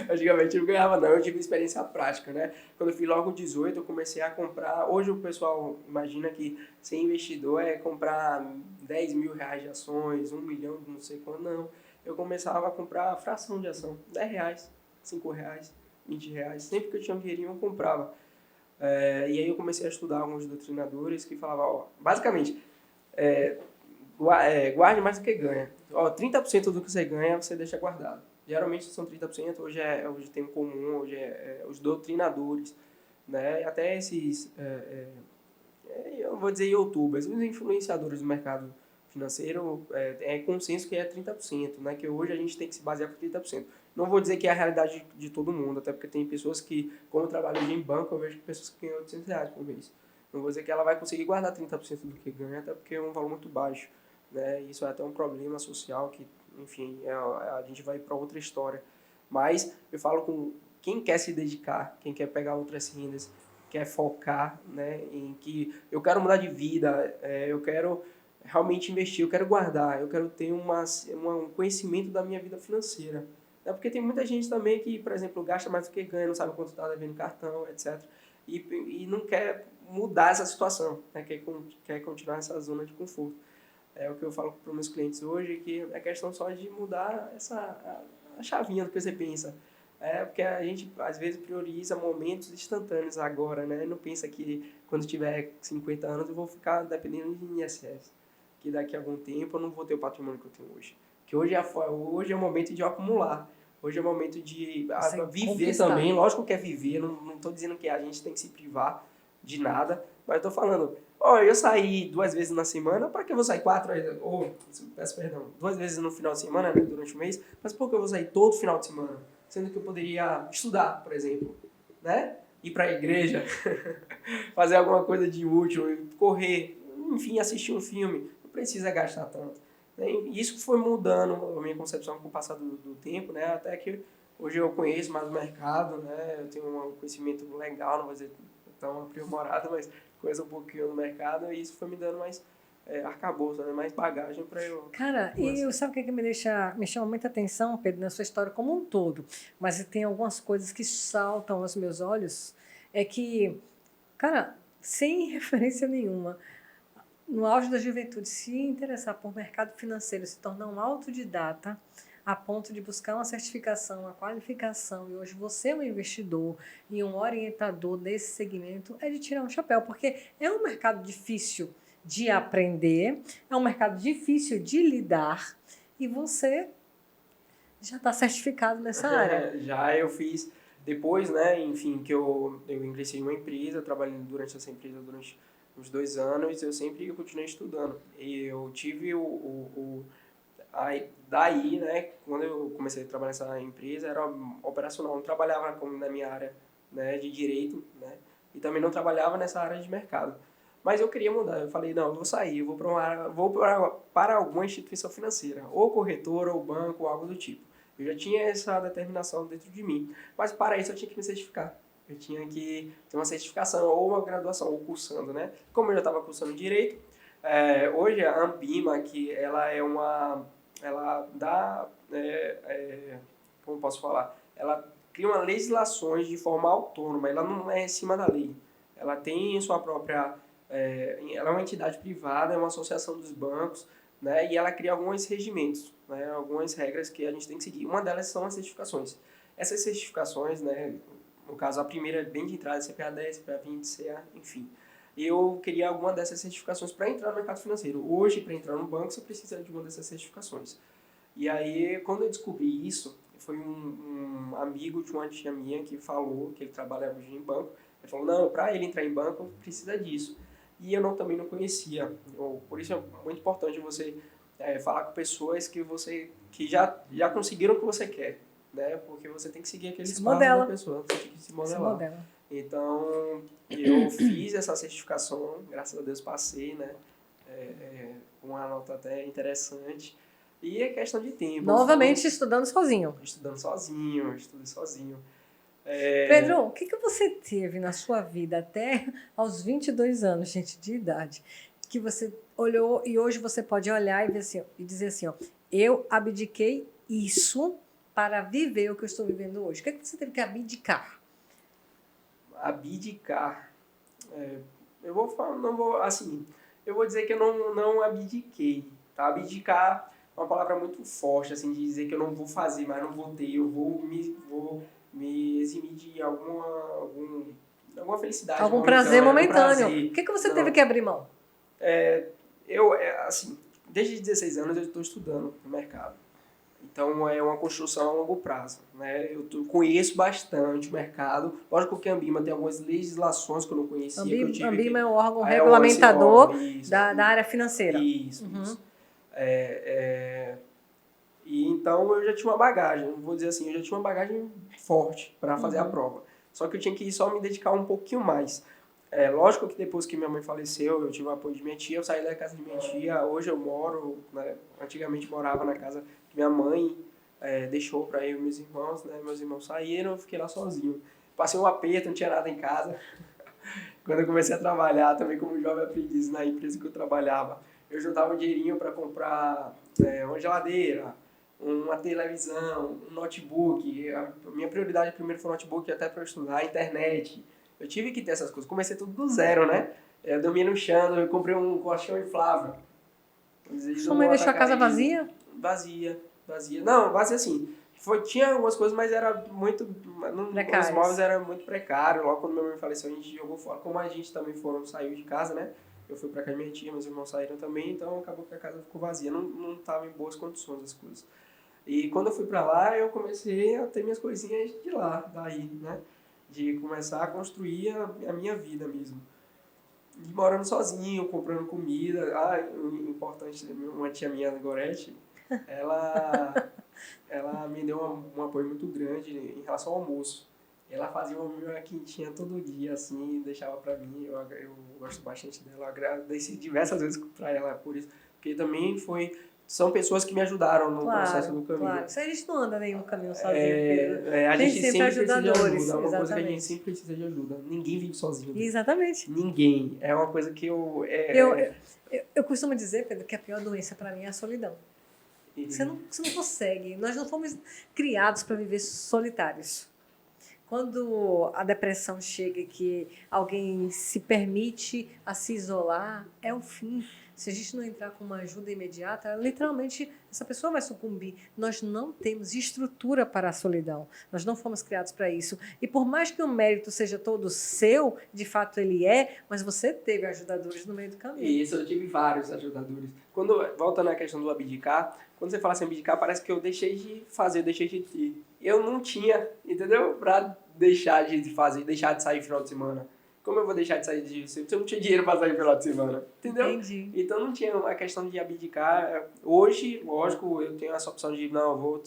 Antigamente eu não ganhava não, eu tive experiência prática, né? Quando eu fiz logo 18, eu comecei a comprar. Hoje o pessoal imagina que ser investidor é comprar 10 mil reais de ações, 1 milhão, não sei quando, não. Eu começava a comprar fração de ação, 10 reais, 5 reais, 20 reais. Sempre que eu tinha um dinheirinho eu comprava. E aí eu comecei a estudar alguns doutrinadores que falavam, basicamente, guarde mais do que ganha. 30% do que você ganha, você deixa guardado. Geralmente são 30%, hoje tem um comum, hoje os doutrinadores, né? E até esses, eu vou dizer youtubers, os influenciadores do mercado financeiro, consenso que é 30%, né? Que hoje a gente tem que se basear por 30%. Não vou dizer que é a realidade de todo mundo, até porque tem pessoas que, como eu trabalho hoje em banco, eu vejo pessoas que ganham 800 reais por mês. Não vou dizer que ela vai conseguir guardar 30% do que ganha, até porque é um valor muito baixo, né? Isso é até um problema social que, enfim, a gente vai para outra história. Mas eu falo com quem quer se dedicar, quem quer pegar outras rendas, quer focar, né, em que eu quero mudar de vida, eu quero realmente investir, eu quero guardar, eu quero ter um conhecimento da minha vida financeira. Porque tem muita gente também que, por exemplo, gasta mais do que ganha, não sabe quanto está devendo cartão, etc. E não quer mudar essa situação, né? Quer continuar nessa zona de conforto. É o que eu falo para os meus clientes hoje, que é questão só de mudar a chavinha do que você pensa. Porque a gente, às vezes, prioriza momentos instantâneos agora, né? Não pensa que quando tiver 50 anos eu vou ficar dependendo de INSS. Que daqui a algum tempo eu não vou ter o patrimônio que eu tenho hoje. Que hoje é o momento de eu acumular. Hoje é o momento de viver conquistar. Também. Lógico que é viver, não estou dizendo que a gente tem que se privar de nada, mas estou falando, eu saí 2 vezes na semana, para que eu vou sair 4 vezes? Peço perdão, 2 vezes no final de semana, né, durante o mês, mas por que eu vou sair todo final de semana? Sendo que eu poderia estudar, por exemplo, né? Ir para a igreja, fazer alguma coisa de útil, correr, enfim, assistir um filme. Não precisa gastar tanto. E isso foi mudando a minha concepção com o passar do tempo, né? Até que hoje eu conheço mais o mercado, né? Eu tenho um conhecimento legal, não vou dizer tão aprimorado, mas conheço um pouquinho do mercado e isso foi me dando mais arcabouço, né? Mais bagagem para eu... Cara, e sabe o que me chama muita atenção, Pedro, na sua história como um todo, mas tem algumas coisas que saltam aos meus olhos, é que, cara, sem referência nenhuma, no auge da juventude, se interessar por mercado financeiro, se tornar um autodidata, a ponto de buscar uma certificação, uma qualificação, e hoje você é um investidor e um orientador desse segmento, é de tirar um chapéu, porque é um mercado difícil de aprender, é um mercado difícil de lidar, E você já está certificado nessa área. Já eu fiz, depois, né, enfim, que eu ingressei em uma empresa, trabalhei durante essa empresa durante uns 2 anos, eu sempre continuei estudando. E eu tive daí, né, quando eu comecei a trabalhar nessa empresa, era operacional, não trabalhava como na minha área, né, de direito, né, e também não trabalhava nessa área de mercado. Mas eu queria mudar, eu falei, não, eu vou sair, eu para alguma instituição financeira, ou corretora, ou banco, ou algo do tipo. Eu já tinha essa determinação dentro de mim, mas para isso eu tinha que me certificar. Eu tinha que ter uma certificação, ou uma graduação, ou cursando, né? Como eu já estava cursando Direito, hoje a Ambima, que ela dá, como posso falar, ela cria uma legislações de forma autônoma, ela não é em cima da lei. Ela tem sua própria, ela é uma entidade privada, é uma associação dos bancos, né, e ela cria alguns regimentos, né, algumas regras que a gente tem que seguir. Uma delas são as certificações. Essas certificações, né, no caso a primeira é bem de entrada, CPA 10, CPA 20, CA, enfim. Eu queria alguma dessas certificações para entrar no mercado financeiro. Hoje, para entrar no banco, você precisa de uma dessas certificações. E aí, quando eu descobri isso, foi um amigo de uma tia minha que falou que ele trabalhava hoje em banco. Ele falou, não, para ele entrar em banco, precisa disso. E eu também não conhecia. Por isso é muito importante você falar com pessoas que já conseguiram o que você quer, né? Porque você tem que seguir aqueles passos da pessoa, você tem que se modelar. Então, eu fiz essa certificação, graças a Deus passei, né? Com uma nota até interessante. E é questão de tempo. Novamente estudando sozinho. Estudei sozinho. Pedro, o que você teve na sua vida até aos 22 anos, gente, de idade, que você olhou e hoje você pode olhar e dizer assim, ó, eu abdiquei isso para viver o que eu estou vivendo hoje. O que você teve que abdicar? Abdicar. Eu vou dizer que eu não abdiquei. Tá? Abdicar é uma palavra muito forte, assim, de dizer que eu não vou fazer, mas não vou ter, eu vou me eximir de alguma felicidade. Algum prazer momentâneo. Prazer. O que você teve que abrir mão? Desde 16 anos eu estou estudando no mercado. Então é uma construção a longo prazo, né? Conheço bastante o mercado. Lógico que a Ambima tem algumas legislações que eu não conhecia. Ambima é um órgão regulamentador da área financeira. Isso. E então eu já tinha uma bagagem, vou dizer assim, eu já tinha uma bagagem forte para fazer a prova. Só que eu tinha que só me dedicar um pouquinho mais. Lógico que depois que minha mãe faleceu, eu tive o apoio de minha tia, eu saí da casa de minha tia, hoje eu moro, né, antigamente morava na casa que minha mãe deixou para eu e meus irmãos, né, meus irmãos saíram, eu fiquei lá sozinho. Passei um aperto, não tinha nada em casa. Quando eu comecei a trabalhar também como jovem aprendiz na empresa que eu trabalhava, eu juntava um dinheirinho para comprar uma geladeira, uma televisão, um notebook. A minha prioridade primeiro foi o notebook, até para eu estudar, a internet. Eu tive que ter essas coisas. Comecei tudo do zero, né? Eu dormia no chão, eu comprei um colchão inflável. Sua mãe deixou a casa vazia? Vazia. Não, vazia assim. Tinha algumas coisas, mas era muito... Os móveis eram muito precários. Logo quando minha mãe faleceu, a gente jogou fora. Como a gente também saiu de casa, né? Eu fui pra casa da minha tia, meus irmãos saíram também, então acabou que a casa ficou vazia. Não tava em boas condições as coisas. E quando eu fui pra lá, eu comecei a ter minhas coisinhas de lá, daí, né? De começar a construir a minha vida mesmo. E morando sozinho, comprando comida. Importante, uma tia minha, a Gorete, ela me deu um apoio muito grande em relação ao almoço. Ela fazia uma quentinha todo dia, assim, deixava pra mim. Eu gosto bastante dela. Eu agradeci diversas vezes pra ela por isso. Porque também são pessoas que me ajudaram no processo do caminho. Claro, a gente não anda nenhum caminho sozinho, Pedro. A gente sempre precisa de ajuda. É uma exatamente. coisa que a gente sempre precisa de ajuda. Ninguém vive sozinho. Exatamente. Ninguém. É uma coisa que eu costumo dizer, Pedro, que a pior doença para mim é a solidão. Você não consegue. Nós não fomos criados para viver solitários. Quando a depressão chega e que alguém se permite a se isolar, é o fim. se a gente não entrar com uma ajuda imediata, literalmente essa pessoa vai sucumbir. Nós não temos estrutura para a solidão. Nós não fomos criados para isso. E por mais que o mérito seja todo seu, de fato ele é, mas você teve ajudadores no meio do caminho. Isso, eu tive vários ajudadores. Volta na questão do abdicar, quando você fala assim abdicar, parece que eu deixei de fazer, deixei de ter. Eu não tinha, entendeu? Pra deixar de fazer, deixar de sair no final de semana. Como eu vou deixar de sair se eu não tinha dinheiro para sair no final de semana? Entendeu? Entendi. Então não tinha a questão de abdicar. Hoje, lógico, eu tenho essa opção de não vou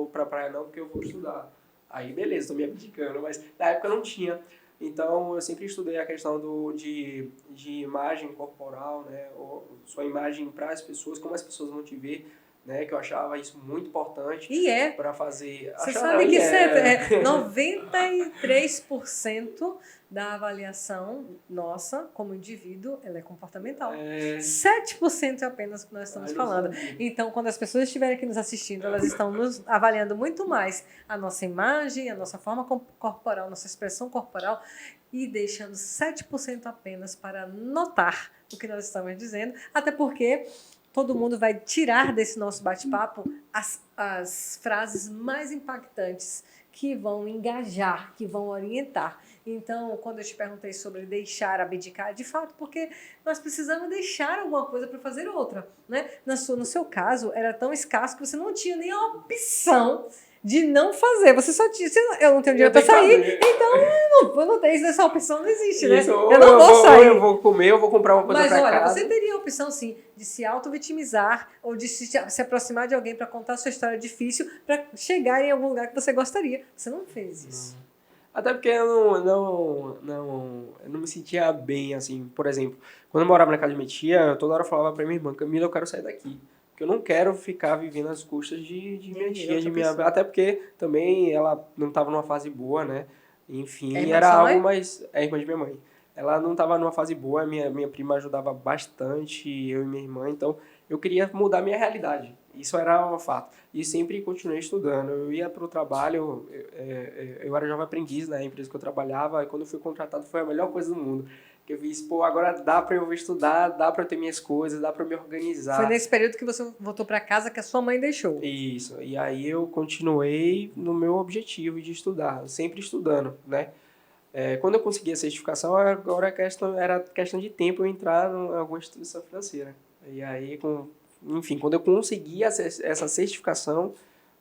pra praia não, porque eu vou estudar. Aí beleza, tô me abdicando, mas na época não tinha. Então eu sempre estudei a questão de imagem corporal, né? Ou sua imagem para as pessoas, como as pessoas vão te ver, né? Que eu achava isso muito importante. E é. Para fazer. Você sabe que 93% da avaliação nossa, como indivíduo, ela é comportamental. 7% é apenas o que nós estamos falando. Então, quando as pessoas estiverem aqui nos assistindo, elas estão nos avaliando muito mais a nossa imagem, a nossa forma corporal, nossa expressão corporal, e deixando 7% apenas para notar o que nós estamos dizendo, até porque todo mundo vai tirar desse nosso bate-papo as frases mais impactantes que vão engajar, que vão orientar. Então, quando eu te perguntei sobre deixar, abdicar, de fato, porque nós precisamos deixar alguma coisa para fazer outra, né? No seu caso, era tão escasso que você não tinha nem a opção de não fazer. Você só tinha, eu não tenho dinheiro para sair, então eu não tenho, essa opção não existe, né? Isso, eu não vou sair. Ou eu vou comer, eu vou comprar uma coisa para casa. Mas olha, você teria a opção, sim, de se auto-vitimizar ou de se aproximar de alguém para contar a sua história difícil, para chegar em algum lugar que você gostaria. Você não fez isso. Até porque eu não me sentia bem, assim, por exemplo, quando eu morava na casa de minha tia, eu toda hora falava pra minha irmã, Camila, eu quero sair daqui. Porque eu não quero ficar vivendo às custas de minha tia, até porque também ela não estava numa fase boa, né? Enfim, era algo mais... É a irmã de minha mãe. Ela não estava numa fase boa, minha prima ajudava bastante, eu e minha irmã, então eu queria mudar minha realidade. Isso era um fato. E sempre continuei estudando. Eu ia para o trabalho, eu era jovem aprendiz na empresa que eu trabalhava, e quando eu fui contratado foi a melhor coisa do mundo. Que eu fiz, agora dá para eu estudar, dá para eu ter minhas coisas, dá para eu me organizar. Foi nesse período que você voltou para casa que a sua mãe deixou. Isso. E aí eu continuei no meu objetivo de estudar, sempre estudando, né? Quando eu consegui a certificação, agora era questão de tempo eu entrar em alguma instituição financeira. E aí, quando eu consegui essa certificação,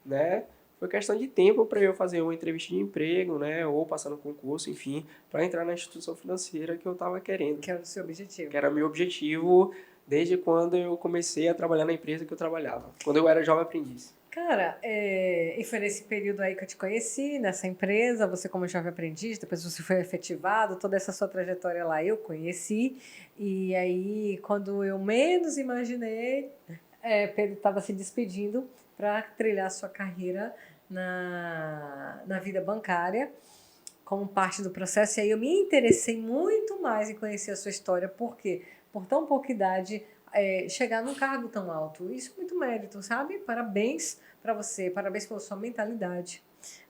né, foi questão de tempo para eu fazer uma entrevista de emprego, né, ou passar no concurso, enfim, para entrar na instituição financeira que eu estava querendo. Que era o seu objetivo. Que era meu objetivo desde quando eu comecei a trabalhar na empresa que eu trabalhava, quando eu era jovem aprendiz. Cara, e foi nesse período aí que eu te conheci, nessa empresa, você como jovem aprendiz, depois você foi efetivado, toda essa sua trajetória lá eu conheci, e aí quando eu menos imaginei, Pedro estava se despedindo para trilhar sua carreira na vida bancária, como parte do processo, e aí eu me interessei muito mais em conhecer a sua história, porque por tão pouca idade, chegar num cargo tão alto. Isso é muito mérito, sabe? Parabéns para você, parabéns pela sua mentalidade,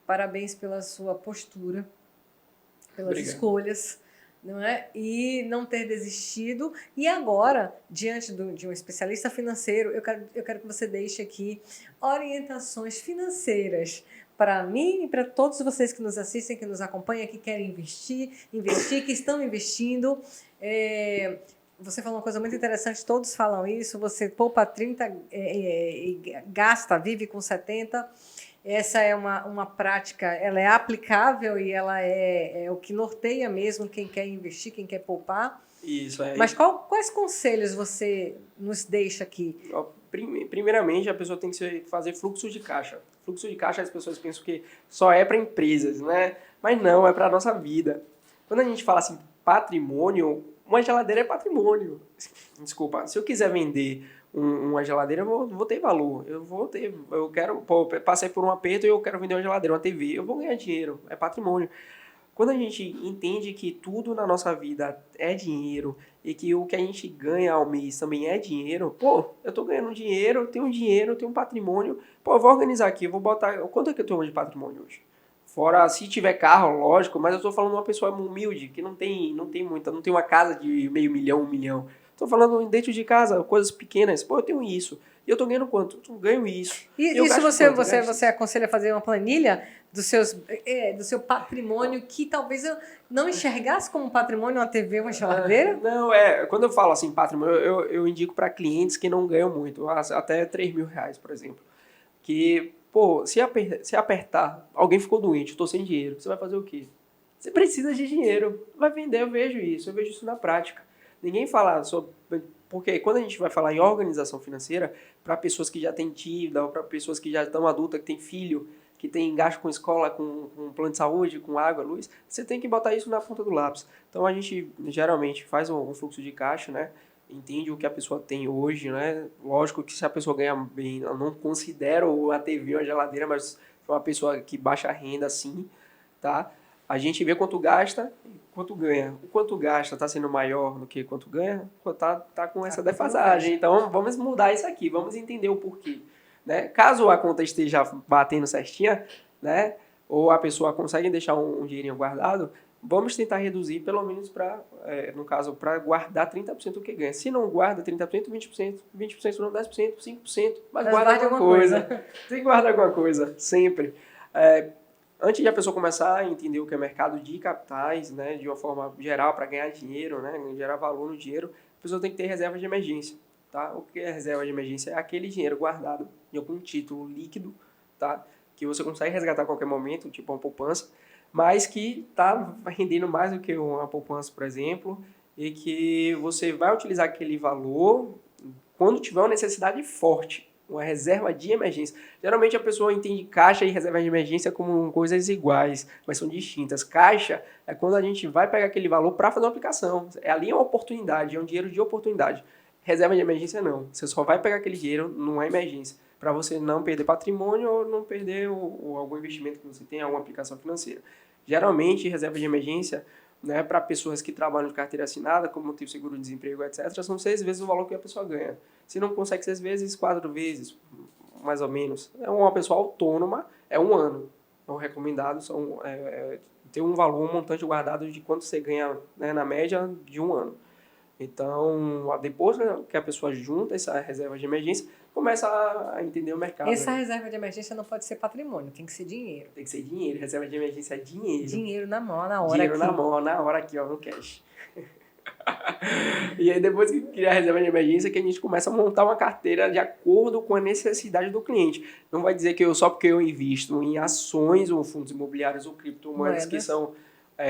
parabéns pela sua postura, pelas escolhas, não é? E não ter desistido. E agora, diante de um especialista financeiro, eu quero que você deixe aqui orientações financeiras para mim e para todos vocês que nos assistem, que nos acompanham, que querem investir, que estão investindo. Você falou uma coisa muito interessante, todos falam isso, você poupa 30 e gasta, vive com 70. Essa é uma prática, ela é aplicável e ela é o que norteia mesmo quem quer investir, quem quer poupar. Isso, Mas quais conselhos você nos deixa aqui? Primeiramente, a pessoa tem que fazer fluxo de caixa. Fluxo de caixa, as pessoas pensam que só é para empresas, né? Mas não, é para a nossa vida. Quando a gente fala assim, patrimônio, uma geladeira é patrimônio. Desculpa, se eu quiser vender uma geladeira, eu vou ter valor. Eu quero, passei por um aperto e eu quero vender uma geladeira, uma TV, eu vou ganhar dinheiro, é patrimônio. Quando a gente entende que tudo na nossa vida é dinheiro e que o que a gente ganha ao mês também é dinheiro, eu tô ganhando dinheiro, eu tenho um patrimônio, eu vou organizar aqui, eu vou botar, quanto é que eu tenho de patrimônio hoje? Fora, se tiver carro, lógico, mas eu tô falando de uma pessoa humilde, que não tem muita, não tem uma casa de meio milhão, 1 milhão. Estou falando dentro de casa, coisas pequenas. Pô, eu tenho isso. E eu estou ganhando quanto? Eu ganho isso. E se você aconselha a fazer uma planilha do seu patrimônio que talvez eu não enxergasse como patrimônio uma TV, uma geladeira? Não, quando eu falo assim, patrimônio, eu indico para clientes que não ganham muito, até R$ 3.000, por exemplo. Que, pô, se apertar, alguém ficou doente, estou sem dinheiro, você vai fazer o quê? Você precisa de dinheiro, vai vender, eu vejo isso na prática. Ninguém fala sobre... Porque quando a gente vai falar em organização financeira, para pessoas que já têm dívida, ou para pessoas que já estão adultas, que têm filho, que tem gasto com escola, com plano de saúde, com água, luz, você tem que botar isso na ponta do lápis. Então a gente geralmente faz um fluxo de caixa, né? Entende o que a pessoa tem hoje, né? Lógico que se a pessoa ganha bem, eu não considero a TV ou a geladeira, mas é uma pessoa que baixa renda, sim, tá? A gente vê quanto gasta e quanto ganha. O quanto gasta está sendo maior do que quanto ganha, tá com essa defasagem. Então vamos mudar isso aqui, vamos entender o porquê. Né? Caso a conta esteja batendo certinha, né? Ou a pessoa consegue deixar um dinheirinho guardado, vamos tentar reduzir pelo menos no caso, para guardar 30% do que ganha. Se não guarda 30%, 20%, 20% não 10%, 5%, mas guarda alguma coisa. Tem que guardar alguma coisa, sempre. Antes de a pessoa começar a entender o que é mercado de capitais, né, de uma forma geral, para ganhar dinheiro, né, gerar valor no dinheiro, a pessoa tem que ter reserva de emergência. Tá? O que é reserva de emergência? É aquele dinheiro guardado em algum título líquido, tá? Que você consegue resgatar a qualquer momento, tipo uma poupança, mas que está rendendo mais do que uma poupança, por exemplo, e que você vai utilizar aquele valor quando tiver uma necessidade forte, uma reserva de emergência. Geralmente a pessoa entende caixa e reserva de emergência como coisas iguais, mas são distintas. Caixa é quando a gente vai pegar aquele valor para fazer uma aplicação. Ali é uma oportunidade, é um dinheiro de oportunidade. Reserva de emergência não. Você só vai pegar aquele dinheiro numa emergência, para você não perder patrimônio ou não perder algum investimento que você tem, alguma aplicação financeira. Geralmente, reserva de emergência, né, para pessoas que trabalham de carteira assinada, como tem seguro-desemprego, etc., são 6 vezes o valor que a pessoa ganha. Se não consegue 6 vezes, 4 vezes, mais ou menos. É uma pessoa autônoma, é 1 ano. Então, recomendado ter um valor, um montante guardado de quanto você ganha, né, na média de 1 ano. Então, depois que a pessoa junta essa reserva de emergência, começa a entender o mercado. Essa reserva de emergência não pode ser patrimônio, tem que ser dinheiro. Tem que ser dinheiro. Reserva de emergência é dinheiro. Dinheiro na mão, na hora dinheiro aqui. Dinheiro na mão, na hora aqui, ó, no cash. E aí, depois que cria a reserva de emergência, que a gente começa a montar uma carteira de acordo com a necessidade do cliente. Não vai dizer que só porque eu invisto em ações ou fundos imobiliários ou criptomoedas, que são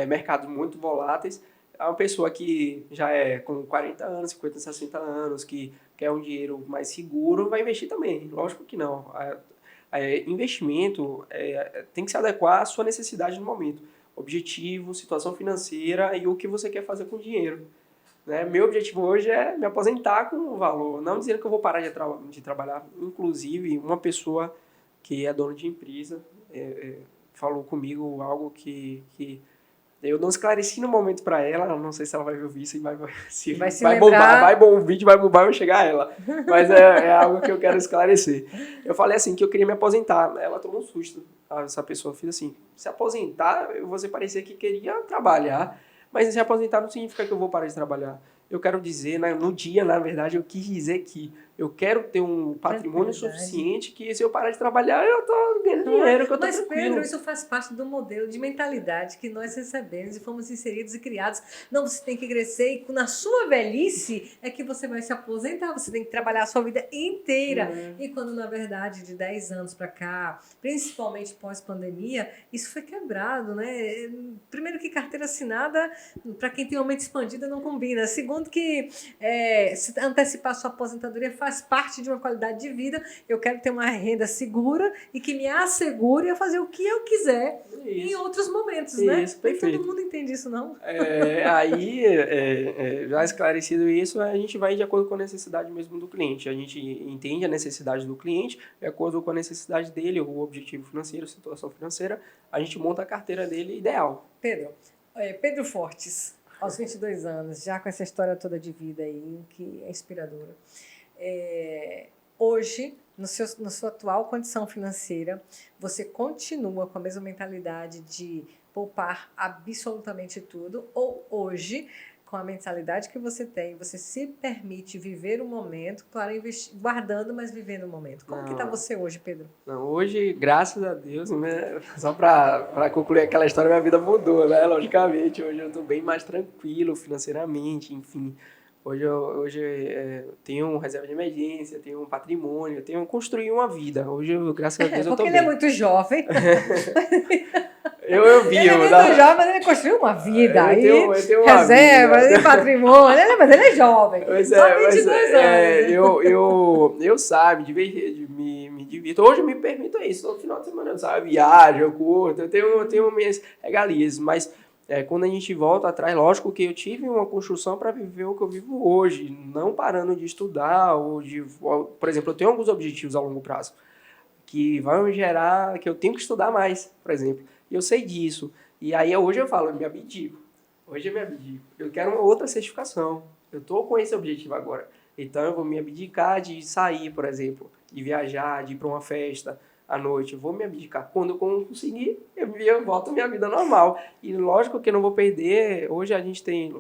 mercados muito voláteis, a uma pessoa que já é com 40 anos, 50, 60 anos, que quer um dinheiro mais seguro, vai investir também. Lógico que não. Investimento tem que se adequar à sua necessidade no momento. Objetivo, situação financeira e o que você quer fazer com o dinheiro. Né? Meu objetivo hoje é me aposentar com o valor, não dizendo que eu vou parar de trabalhar. Inclusive, uma pessoa que é dona de empresa falou comigo algo que eu não esclareci no momento para ela, não sei se ela vai ouvir isso e vai bombar, o vídeo vai bombar e vai chegar a ela. Mas é algo que eu quero esclarecer. Eu falei assim, que eu queria me aposentar. Ela tomou um susto. Essa pessoa fez assim, se aposentar, você parecia que queria trabalhar, mas se aposentar não significa que eu vou parar de trabalhar. Eu quero dizer, no dia, na verdade, eu quis dizer que eu quero ter um patrimônio suficiente que se eu parar de trabalhar, eu tô ganhando dinheiro, que eu tô tranquilo. Mas, Pedro, isso faz parte do modelo de mentalidade que nós recebemos e fomos inseridos e criados. Não, você tem que crescer e na sua velhice é que você vai se aposentar, você tem que trabalhar a sua vida inteira. E quando, na verdade, de 10 anos para cá, principalmente pós-pandemia, isso foi quebrado, né? Primeiro que carteira assinada, para quem tem uma mente expandida, não combina. Segundo que se antecipar sua aposentadoria faz parte de uma qualidade de vida. Eu quero ter uma renda segura e que me assegure a fazer o que eu quiser em outros momentos, né? Perfeito. Todo mundo entende isso, não? Já esclarecido isso, a gente vai de acordo com a necessidade mesmo do cliente. A gente entende a necessidade do cliente, de acordo com a necessidade dele, o objetivo financeiro, a situação financeira, a gente monta a carteira dele ideal. Pedro Fortes, aos 22 anos, já com essa história toda de vida aí, que é inspiradora. Hoje, na sua atual condição financeira, você continua com a mesma mentalidade de poupar absolutamente tudo? Ou hoje, com a mentalidade que você tem, você se permite viver o momento, claro, guardando, mas vivendo o momento. Como que tá você hoje, Pedro? Não, hoje, graças a Deus, né, só para concluir aquela história, minha vida mudou, né? Logicamente, hoje eu estou bem mais tranquilo financeiramente, enfim. Hoje eu tenho reserva de emergência, tenho um patrimônio, construí uma vida. Hoje, graças a Deus, eu Porque estou ele é bem. muito jovem. Eu vi, Ele é muito jovem, mas ele construiu uma vida. Eu tenho uma reserva, vida. e patrimônio. Mas ele é jovem. Mas Só 22 anos. eu sabe, me divirto. Hoje eu me permito isso. No final de semana eu sabe, viajo, eu curto, eu tenho minhas regalias. Mas quando a gente volta atrás, lógico que eu tive uma construção para viver o que eu vivo hoje. Não parando de estudar, por exemplo, eu tenho alguns objetivos a longo prazo que vão gerar, que eu tenho que estudar mais, por exemplo. E eu sei disso. E aí hoje eu falo, eu me abdico. Hoje eu me abdico. Eu quero uma outra certificação. Eu estou com esse objetivo agora. Então eu vou me abdicar de sair, por exemplo, de viajar, de ir para uma festa à noite. Eu vou me abdicar. Quando eu conseguir, eu volto à minha vida normal. E lógico que eu não vou perder. Hoje a gente tem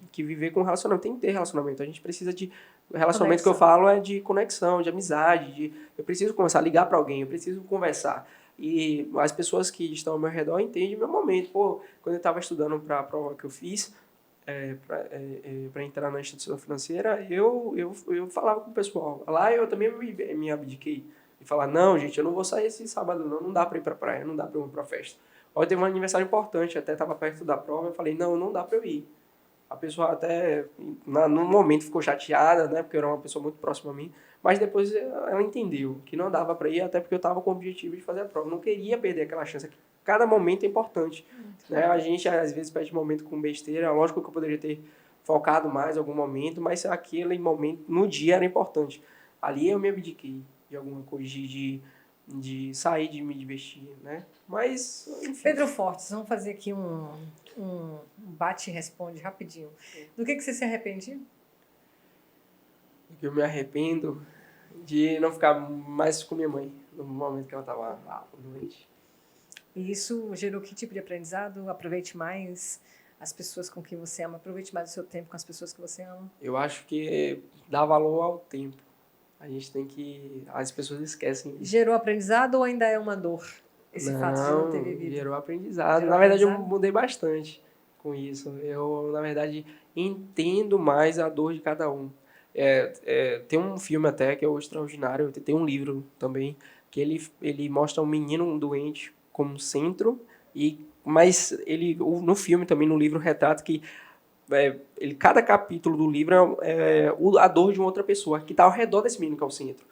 que viver com relacionamento. Tem que ter relacionamento. A gente precisa de... Relacionamento que eu falo é de conexão, de amizade. Eu preciso começar a ligar para alguém, eu preciso conversar. E as pessoas que estão ao meu redor entendem o meu momento. Pô, quando eu estava estudando para a prova que eu fiz, para entrar na instituição financeira, eu falava com o pessoal. Lá eu também me abdiquei. E falar, não, gente, eu não vou sair esse sábado, não dá para ir para praia, não dá para ir para festa. Hoje teve um aniversário importante, até estava perto da prova, eu falei, não dá para eu ir. A pessoa até, no momento, ficou chateada, né? Porque eu era uma pessoa muito próxima a mim. Mas depois ela entendeu que não dava para ir, até porque eu estava com o objetivo de fazer a prova. Eu não queria perder aquela chance. Cada momento é importante. Né? A gente, às vezes, perde momento com besteira. Lógico que eu poderia ter focado mais em algum momento, mas aquele momento, no dia, era importante. Ali eu me abdiquei de alguma coisa, de sair, de me divertir, né? Mas, enfim. Pedro Fortes, vamos fazer aqui um bate e responde rapidinho. Do que você se arrepende? Do que eu me arrependo de não ficar mais com minha mãe no momento que ela estava doente. E isso gerou que tipo de aprendizado? Aproveite mais as pessoas com quem você ama, aproveite mais o seu tempo com as pessoas que você ama. Eu acho que dá valor ao tempo. A gente tem que... As pessoas esquecem disso. Gerou aprendizado ou ainda é uma dor? Esse fato de não ter vivido? Gerou aprendizado. Na verdade, eu mudei bastante com isso. Eu, na verdade, entendo mais a dor de cada um. Tem um filme até que é o Extraordinário, tem um livro também, que ele mostra um menino doente como centro, mas no filme também, no livro, retrata que cada capítulo do livro é a dor de uma outra pessoa, que está ao redor desse menino que é o centro.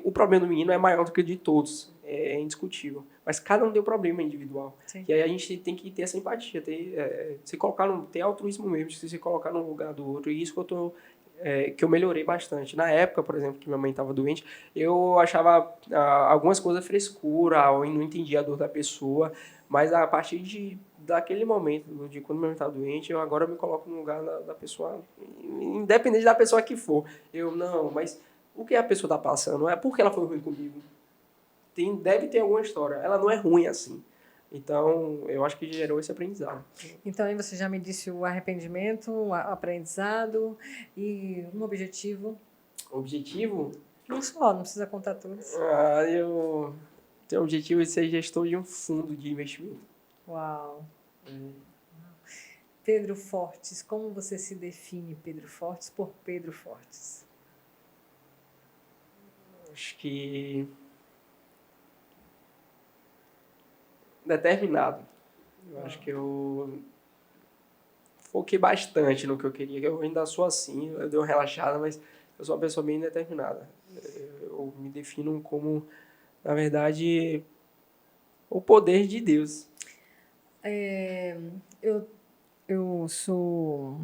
O problema do menino é maior do que o de todos, é indiscutível. Mas cada um tem um problema individual. Sim. E aí a gente tem que ter essa empatia, ter altruísmo mesmo, se colocar no lugar do outro. E isso que eu melhorei bastante. Na época, por exemplo, que minha mãe estava doente, eu achava algumas coisas frescura, eu não entendia a dor da pessoa, mas a partir daquele momento, de quando minha mãe estava doente, eu agora me coloco no lugar da pessoa, independente da pessoa que for. Mas o que a pessoa está passando? É porque ela foi ruim comigo. Deve ter alguma história. Ela não é ruim assim. Então, eu acho que gerou esse aprendizado. Então, aí você já me disse o arrependimento, o aprendizado e um objetivo. Objetivo? Um só, não precisa contar todos. Eu tenho o objetivo de ser gestor de um fundo de investimento. Uau! Pedro Fortes, como você se define, Pedro Fortes, por Pedro Fortes? Acho que... determinado. Eu acho que eu foquei bastante no que eu queria. Eu ainda sou assim, eu dei uma relaxada, mas eu sou uma pessoa bem determinada. Eu me defino como, na verdade, o poder de Deus. Eu sou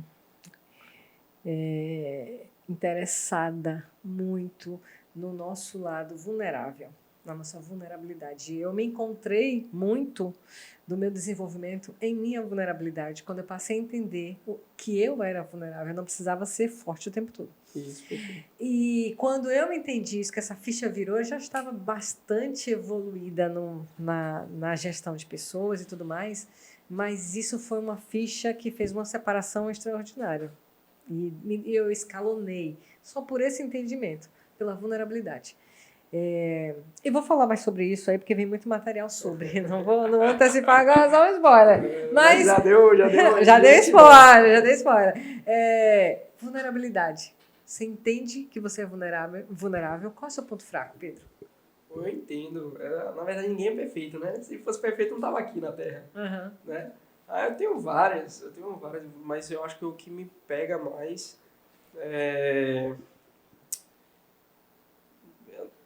interessada muito no nosso lado vulnerável, na nossa vulnerabilidade. Eu me encontrei muito do meu desenvolvimento em minha vulnerabilidade, quando eu passei a entender que eu era vulnerável, eu não precisava ser forte o tempo todo. Isso. E quando eu entendi isso, que essa ficha virou, eu já estava bastante evoluída na gestão de pessoas e tudo mais, Mas isso foi uma ficha que fez uma separação extraordinária. E eu escalonei só por esse entendimento, pela vulnerabilidade. E vou falar mais sobre isso aí, porque vem muito material sobre. Não vou antecipar agora, só um spoiler. Mas Já deu. já dei spoiler. Vulnerabilidade. Você entende que você é vulnerável? Qual é o seu ponto fraco, Pedro? Eu entendo. Na verdade, ninguém é perfeito, né? Se fosse perfeito, não tava aqui na Terra, né? Eu tenho várias, mas eu acho que o que me pega mais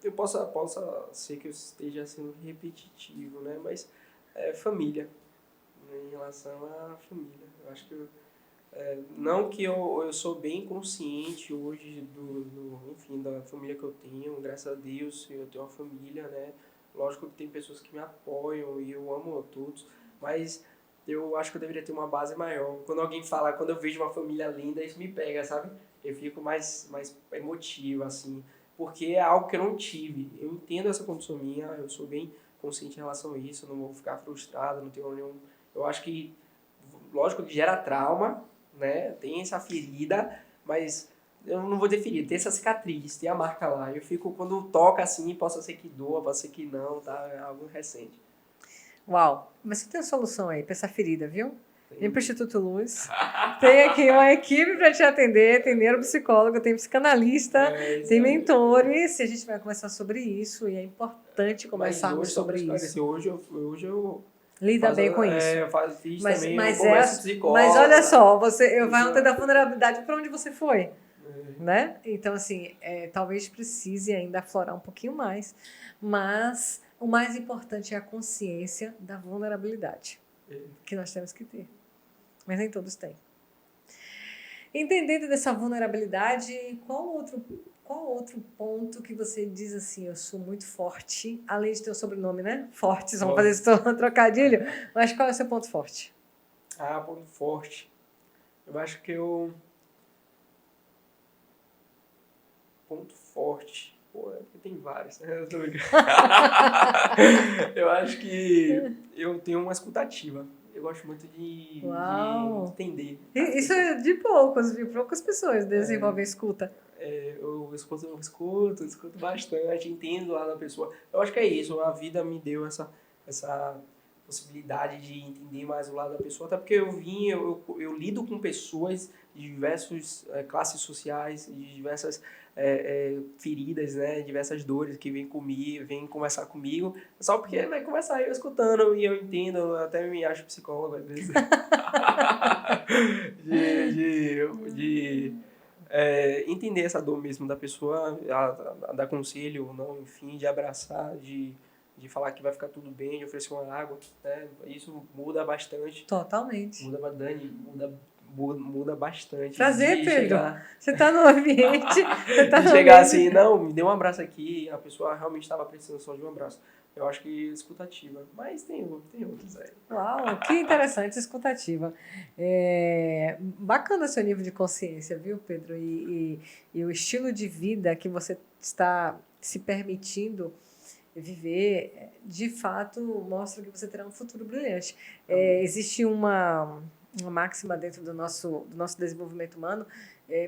eu possa ser que eu esteja sendo repetitivo, né? Mas família, né? Em relação à família. Eu acho que não que eu sou bem consciente hoje enfim, da família que eu tenho, graças a Deus eu tenho uma família, né? Lógico que tem pessoas que me apoiam e eu amo a todos, mas eu acho que eu deveria ter uma base maior. Quando eu vejo uma família linda, isso me pega, sabe? Eu fico mais emotivo, assim, porque é algo que eu não tive. Eu entendo essa condição minha, eu sou bem consciente em relação a isso, eu não vou ficar frustrado, não tenho nenhum... Eu acho que, lógico que gera trauma, né? Tem essa ferida, mas eu não vou ter ferida, tem essa cicatriz, tem a marca lá. Eu fico, quando toca assim, possa ser que doa, pode ser que não, tá? É algo recente. Uau! Mas você tem a solução aí para essa ferida, viu? Vem para o Instituto Luz. Tem aqui uma equipe para te atender, tem neuropsicólogo, tem psicanalista, tem mentores. E a gente vai conversar sobre isso e é importante conversarmos sobre isso. Hoje eu Lida bem com isso. Eu fiz também, eu converso psicólogo. Mas olha só, eu vai ontem da vulnerabilidade para onde você foi, né? Então, assim, talvez precise ainda aflorar um pouquinho mais, mas o mais importante é a consciência da vulnerabilidade que nós temos que ter. Mas nem todos têm. Entendendo dessa vulnerabilidade, qual outro ponto que você diz assim, eu sou muito forte, além de ter o sobrenome, né? Fortes, vamos fazer esse trocadilho. Mas qual é o seu ponto forte? Ponto forte. Eu acho que ponto forte. Porque tem vários, né? Eu tô brincando. Eu acho que eu tenho uma escutativa. Eu gosto muito de entender. Isso é de poucos, viu? Poucas pessoas desenvolvem escuta. Eu escuto bastante, entendo lá da pessoa. Eu acho que é isso, a vida me deu essa possibilidade de entender mais o lado da pessoa, até porque eu lido com pessoas de diversas classes sociais, de diversas feridas, né, diversas dores que vêm comigo, vêm conversar comigo, só porque vai conversar eu escutando e eu entendo, eu até me acho psicólogo às vezes. de entender essa dor mesmo da pessoa, a dar conselho ou não, enfim, de abraçar, de falar que vai ficar tudo bem, de oferecer uma água, né? Isso muda bastante. Totalmente. Muda bastante. Prazer, Pedro. Você está no ambiente. Chegar assim, não, me dê um abraço aqui, a pessoa realmente estava precisando só de um abraço. Eu acho que escutativa, mas tem outros aí. Uau, que interessante, escutativa. Bacana seu nível de consciência, viu, Pedro? E o estilo de vida que você está se permitindo viver, de fato, mostra que você terá um futuro brilhante. Existe uma máxima dentro do nosso desenvolvimento humano.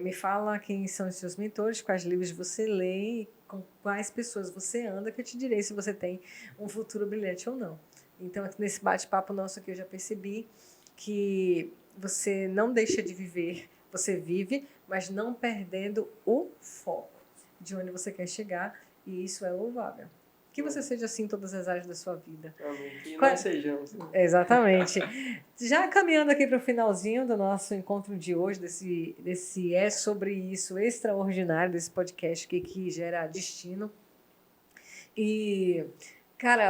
Me fala quem são os seus mentores, quais livros você lê, com quais pessoas você anda, que eu te direi se você tem um futuro brilhante ou não. Então, nesse bate-papo nosso aqui, eu já percebi que você não deixa de viver, você vive, mas não perdendo o foco de onde você quer chegar, e isso é louvável. Que você seja assim em todas as áreas da sua vida. Amém. Que nós sejamos. Exatamente. Já caminhando aqui para o finalzinho do nosso encontro de hoje, desse É Sobre Isso extraordinário, desse podcast que gera destino. E, cara,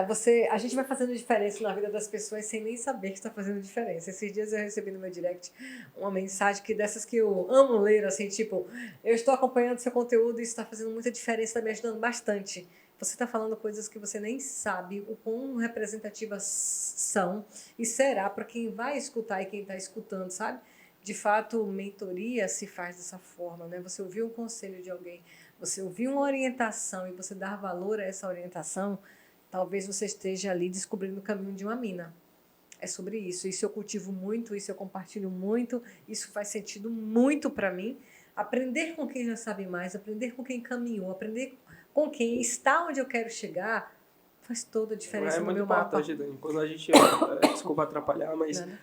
a gente vai fazendo diferença na vida das pessoas sem nem saber que está fazendo diferença. Esses dias eu recebi no meu direct uma mensagem dessas que eu amo ler, assim, tipo, eu estou acompanhando seu conteúdo e isso está fazendo muita diferença, está me ajudando bastante. Você está falando coisas que você nem sabe o quão representativas são e será para quem vai escutar e quem está escutando, sabe? De fato, mentoria se faz dessa forma, né? Você ouviu um conselho de alguém, você ouviu uma orientação e você dar valor a essa orientação, talvez você esteja ali descobrindo o caminho de uma mina. é sobre isso. Isso eu cultivo muito, isso eu compartilho muito, isso faz sentido muito para mim. Aprender com quem já sabe mais, aprender com quem caminhou, aprender com quem está onde eu quero chegar, faz toda a diferença É no muito meu mapa. importante, Dani, quando a gente, desculpa atrapalhar, mas Nada.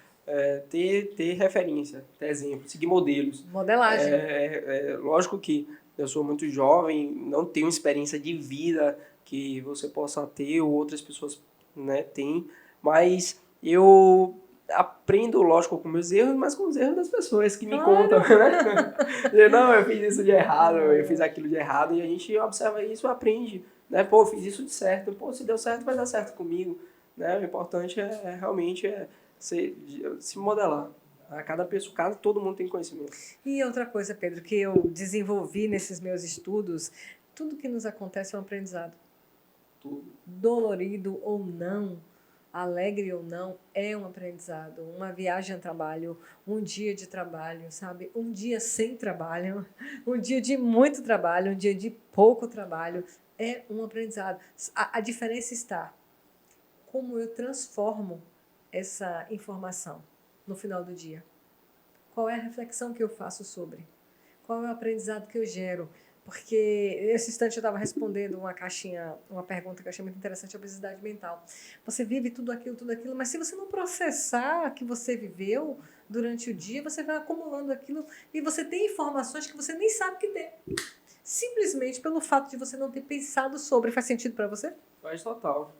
ter referência, ter exemplo, seguir modelos. Modelagem. Lógico que eu sou muito jovem, não tenho experiência de vida que você possa ter ou outras pessoas, né, têm, mas eu aprendo, lógico, com meus erros, mas com os erros das pessoas que me contam, né? Não, eu fiz isso de errado, eu fiz aquilo de errado, e a gente observa isso e aprende, né? Pô, eu fiz isso de certo, pô, se deu certo, vai dar certo comigo, né? O importante realmente se modelar. A cada pessoa, todo mundo tem conhecimento. E outra coisa, Pedro, que eu desenvolvi nesses meus estudos, tudo que nos acontece é um aprendizado. Tudo. Dolorido ou não, alegre ou não, é um aprendizado. Uma viagem a trabalho, um dia de trabalho, sabe? Um dia sem trabalho, um dia de muito trabalho, um dia de pouco trabalho, é um aprendizado. A diferença está como eu transformo essa informação no final do dia. Qual é a reflexão que eu faço sobre? Qual é o aprendizado que eu gero? Porque nesse instante eu estava respondendo uma pergunta que eu achei muito interessante, a obesidade mental. Você vive tudo aquilo, mas se você não processar o que você viveu durante o dia, você vai acumulando aquilo e você tem informações que você nem sabe que tem. Simplesmente pelo fato de você não ter pensado sobre. Faz sentido para você? Faz total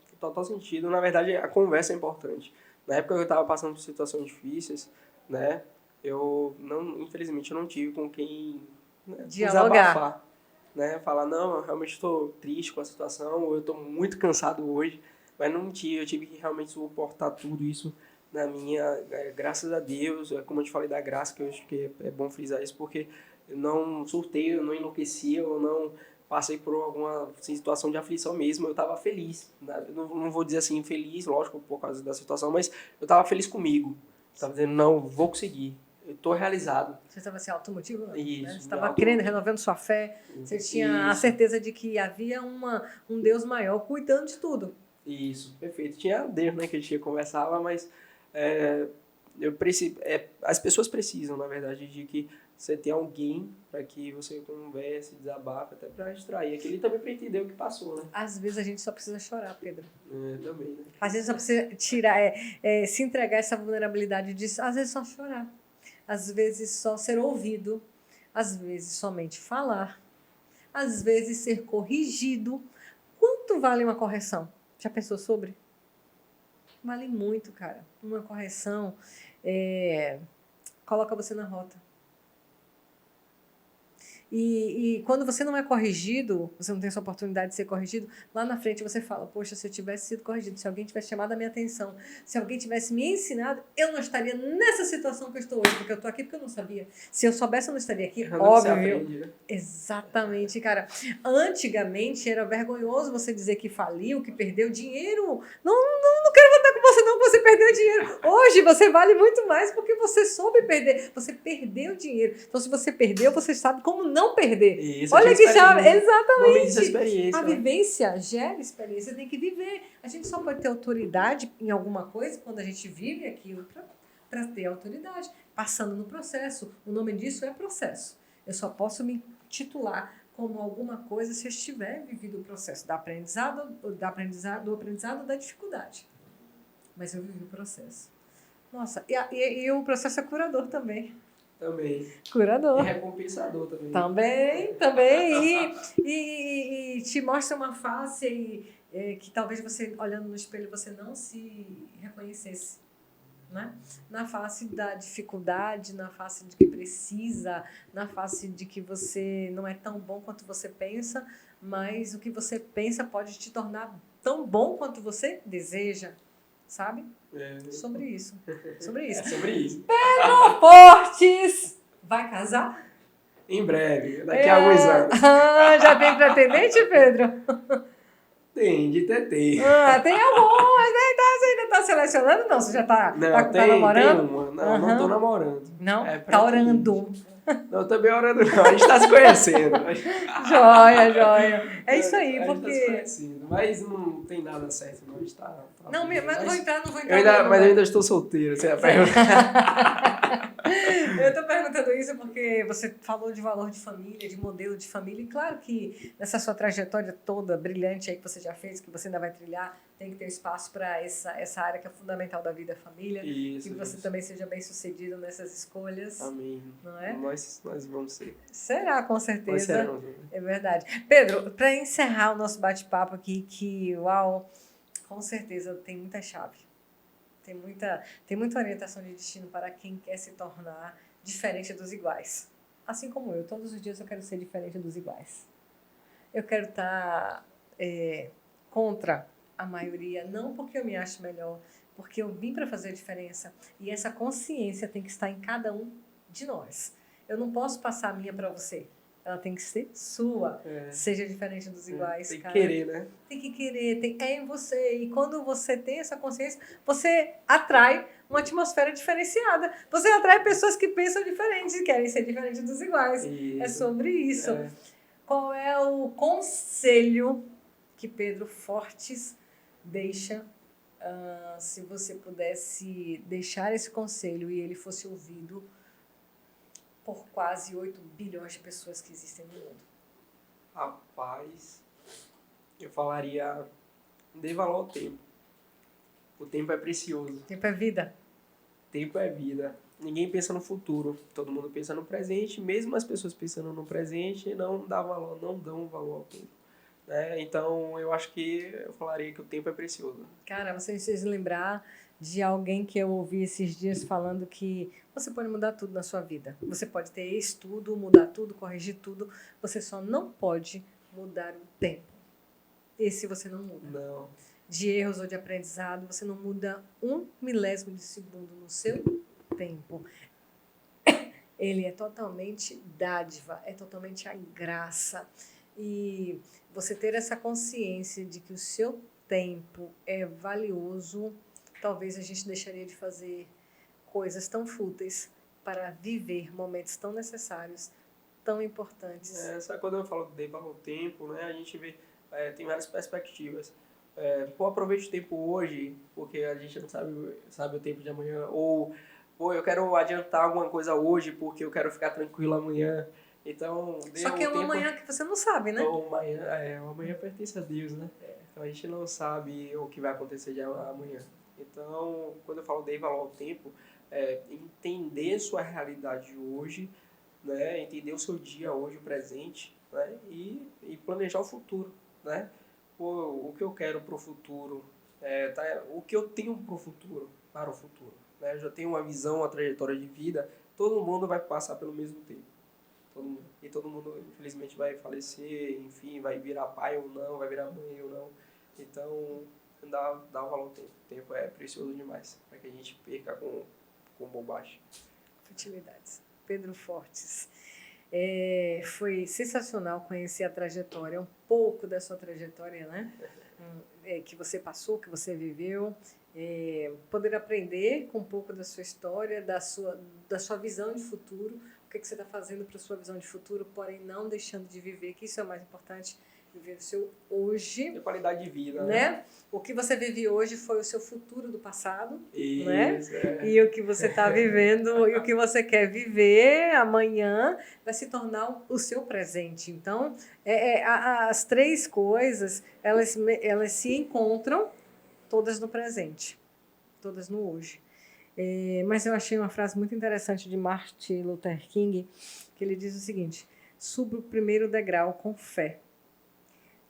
sentido. Na verdade, a conversa é importante. Na época que eu estava passando por situações difíceis, né, infelizmente, eu não tive com quem, né, desabafar, né, falar, não, eu realmente estou triste com a situação, ou eu estou muito cansado hoje, mas não tive, eu tive que realmente suportar tudo isso na minha, graças a Deus, como eu te falei da graça, que eu acho que é bom frisar isso, porque eu não surtei, eu não enlouqueci, eu não passei por alguma situação de aflição mesmo, eu estava feliz, né? Eu não vou dizer assim feliz, lógico, por causa da situação, mas eu estava feliz comigo, estava dizendo, não, vou conseguir, eu estou realizado. Você estava se automotivando? Isso. Né? Você estava querendo, renovando sua fé, você tinha a certeza de que havia um Deus maior cuidando de tudo. Isso, perfeito. Tinha Deus, né, que a gente conversava, mas as pessoas precisam, na verdade, de que você tenha alguém para que você converse, desabafe, até para distrair. Aquele também para entender o que passou, né? Às vezes a gente só precisa chorar, Pedro. Também, né? Às vezes só precisa se entregar essa vulnerabilidade disso. Às vezes só chorar. Às vezes só ser ouvido. Às vezes somente falar. Às vezes ser corrigido. Quanto vale uma correção? Já pensou sobre? Vale muito, cara. Uma correção coloca você na rota. E quando você não é corrigido, você não tem essa oportunidade de ser corrigido, lá na frente você fala, poxa, se eu tivesse sido corrigido, se alguém tivesse chamado a minha atenção, se alguém tivesse me ensinado, eu não estaria nessa situação que eu estou hoje, porque eu estou aqui porque eu não sabia. Se eu soubesse, eu não estaria aqui, óbvio. Exatamente, cara. Antigamente era vergonhoso você dizer que faliu, que perdeu dinheiro. Não quero votar com você não, que você perdeu dinheiro. Hoje você vale muito mais porque você soube perder. Você perdeu dinheiro. Então se você perdeu, você sabe como não perder. Isso, olha que chave. Exatamente. Experiência, a vivência gera experiência, você tem que viver. A gente só pode ter autoridade em alguma coisa quando a gente vive aquilo para ter autoridade. Passando no processo. O nome disso é processo. Eu só posso me titular como alguma coisa se eu estiver vivido o processo do aprendizado da dificuldade. Mas eu vivi o processo. Nossa, e o processo é curador também. Também. Curador. E recompensador também. Também. E te mostra uma face que talvez você, olhando no espelho, você não se reconhecesse. Né? Na face da dificuldade, na face de que precisa, na face de que você não é tão bom quanto você pensa, mas o que você pensa pode te tornar tão bom quanto você deseja. Sabe? Sobre isso. Sobre isso. Pedro Fortes vai casar? Em breve, daqui a alguns anos. Já tem pretendente, Pedro? Tem, de TT. Tem amor, mas você ainda tá selecionando? Não, você já tá namorando? Tem uma. Não tô namorando. Não? Tá orando. Não, também orando não, a gente está se conhecendo. Joia, joia. É isso aí, A gente tá se porque... conhecendo, mas não tem nada certo, não. A gente tá Não, bem, mas não vou entrar mas eu ainda estou solteiro, você é a pergunta. Eu estou perguntando isso porque você falou de valor de família, de modelo de família, e claro que nessa sua trajetória toda brilhante aí que você já fez, que você ainda vai trilhar, tem que ter espaço para essa área que é fundamental da vida, a família. Isso, que você isso. também seja bem sucedido nessas escolhas. Amém. Não é? Nós vamos ser. Será, com Nós certeza. seremos. É verdade. Pedro, para encerrar o nosso bate-papo aqui, que, uau, com certeza tem muita chave. Tem muita orientação de destino para quem quer se tornar diferente dos iguais. Assim como eu, todos os dias eu quero ser diferente dos iguais. Eu quero estar contra a maioria, não porque eu me acho melhor, porque eu vim para fazer a diferença. E essa consciência tem que estar em cada um de nós. Eu não posso passar a minha para você. Ela tem que ser sua. Seja diferente dos iguais. Tem que cara. querer, né? Tem que querer, é em você. E quando você tem essa consciência, você atrai uma atmosfera diferenciada. Você atrai pessoas que pensam diferente e querem ser diferentes dos iguais. Isso. É sobre isso. Qual é o conselho que Pedro Fortes deixa, se você pudesse deixar esse conselho e ele fosse ouvido por quase 8 bilhões de pessoas que existem no mundo? Rapaz, eu falaria, dê valor ao tempo. O tempo é precioso. O tempo é vida. Tempo é vida. Ninguém pensa no futuro. Todo mundo pensa no presente. Mesmo as pessoas pensando no presente, não dão valor ao tempo. Então, eu acho que eu falaria que o tempo é precioso. Cara, você precisa lembrar de alguém que eu ouvi esses dias falando que você pode mudar tudo na sua vida. Você pode ter estudo, mudar tudo, corrigir tudo. Você só não pode mudar o tempo. Esse você não muda. Não. De erros ou de aprendizado, você não muda 1 milésimo de segundo no seu tempo. Ele é totalmente dádiva, é totalmente a graça. E você ter essa consciência de que o seu tempo é valioso, talvez a gente deixaria de fazer coisas tão fúteis para viver momentos tão necessários, tão importantes. Sabe quando eu falo de valor ao tempo, né? A gente vê, tem várias perspectivas. Aproveite o tempo hoje, porque a gente não sabe o tempo de amanhã. Ou, eu quero adiantar alguma coisa hoje, porque eu quero ficar tranquilo amanhã. Então, só que é um amanhã que você não sabe, né? O amanhã pertence a Deus, né? Então a gente não sabe o que vai acontecer de amanhã. Então, quando eu falo dei valor ao tempo, entender sua realidade hoje, né? Entender o seu dia hoje, o presente, né? E planejar o futuro, né? O que eu quero para o futuro, o que eu tenho para o futuro, né? Eu já tenho uma visão, uma trajetória de vida. Todo mundo vai passar pelo mesmo tempo. E todo mundo, infelizmente, vai falecer, enfim, vai virar pai ou não, vai virar mãe ou não. Então, dá valor ao tempo. O tempo é precioso demais, para que a gente perca com bobagem. Futilidades. Pedro Fortes. Foi sensacional conhecer a trajetória, um pouco da sua trajetória, né? Que você passou, que você viveu. Poder aprender com um pouco da sua história, da sua visão de futuro, o que você está fazendo para a sua visão de futuro, porém não deixando de viver, que isso é o mais importante, viver o seu hoje. E qualidade de vida, né? O que você vive hoje foi o seu futuro do passado, isso, né? E o que você está vivendo e o que você quer viver amanhã vai se tornar o seu presente. Então, as 3 coisas, elas se encontram todas no presente, todas no hoje. Mas eu achei uma frase muito interessante de Martin Luther King, que ele diz o seguinte: suba o primeiro degrau com fé.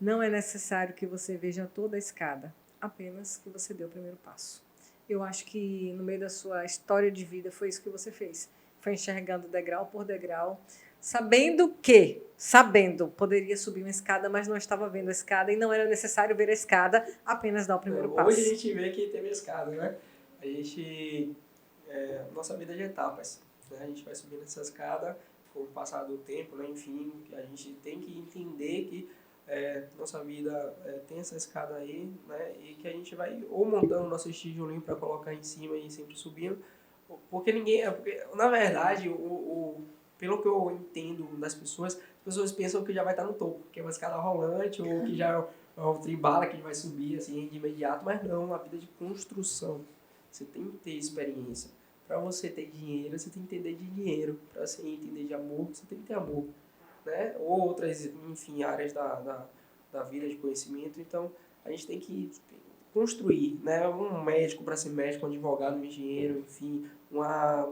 Não é necessário que você veja toda a escada, apenas que você dê o primeiro passo. Eu acho que no meio da sua história de vida foi isso que você fez. Foi enxergando degrau por degrau, sabendo, poderia subir uma escada, mas não estava vendo a escada e não era necessário ver a escada, apenas dar o primeiro passo. Hoje a gente vê que teve a escada, né? Nossa vida é de etapas, né? A gente vai subindo essa escada com o passar do tempo, né? Enfim, a gente tem que entender que nossa vida tem essa escada aí, né? E que a gente vai ou montando nosso tijolinho para colocar em cima e sempre subindo, porque na verdade, pelo que eu entendo das pessoas, as pessoas pensam que já vai estar no topo, que é uma escada rolante ou que já é um trem-bala que vai subir assim de imediato, mas não, a vida de construção. Você tem que ter experiência. Para você ter dinheiro, você tem que entender de dinheiro. Para você entender de amor, você tem que ter amor. Né? Ou outras, enfim, áreas da vida de conhecimento. Então, a gente tem que construir, né? Um médico para ser médico, um advogado, um engenheiro, enfim, uma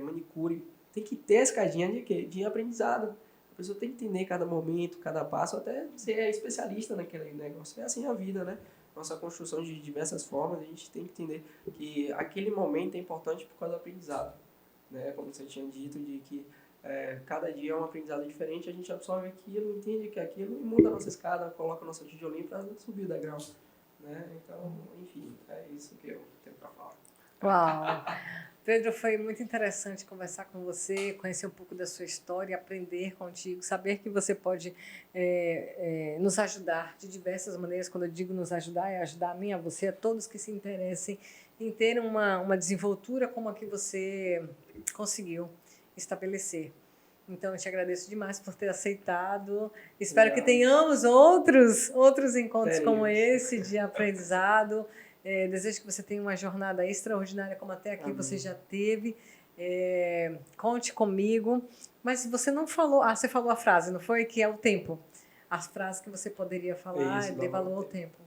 manicure. Tem que ter a escadinha de quê? De aprendizado. A pessoa tem que entender cada momento, cada passo, até ser especialista naquele negócio. É assim a vida, né? Nossa construção de diversas formas, a gente tem que entender que aquele momento é importante por causa do aprendizado. Né? Como você tinha dito, de que cada dia é um aprendizado diferente, a gente absorve aquilo, entende que é aquilo e muda a nossa escada, coloca a nossa tijolinha para subir o degrau. Né? Então, enfim, é isso que eu tenho para falar. Uau! Pedro, foi muito interessante conversar com você, conhecer um pouco da sua história, aprender contigo, saber que você pode nos ajudar de diversas maneiras. Quando eu digo nos ajudar, é ajudar a mim, a você, a todos que se interessem em ter uma desenvoltura como a que você conseguiu estabelecer. Então, eu te agradeço demais por ter aceitado. Espero que tenhamos outros encontros como esse de aprendizado. Desejo que você tenha uma jornada extraordinária como até aqui você já teve. Conte comigo. Mas você não falou... você falou a frase, não foi? Que é o tempo. As frases que você poderia falar, dê valor ao tempo.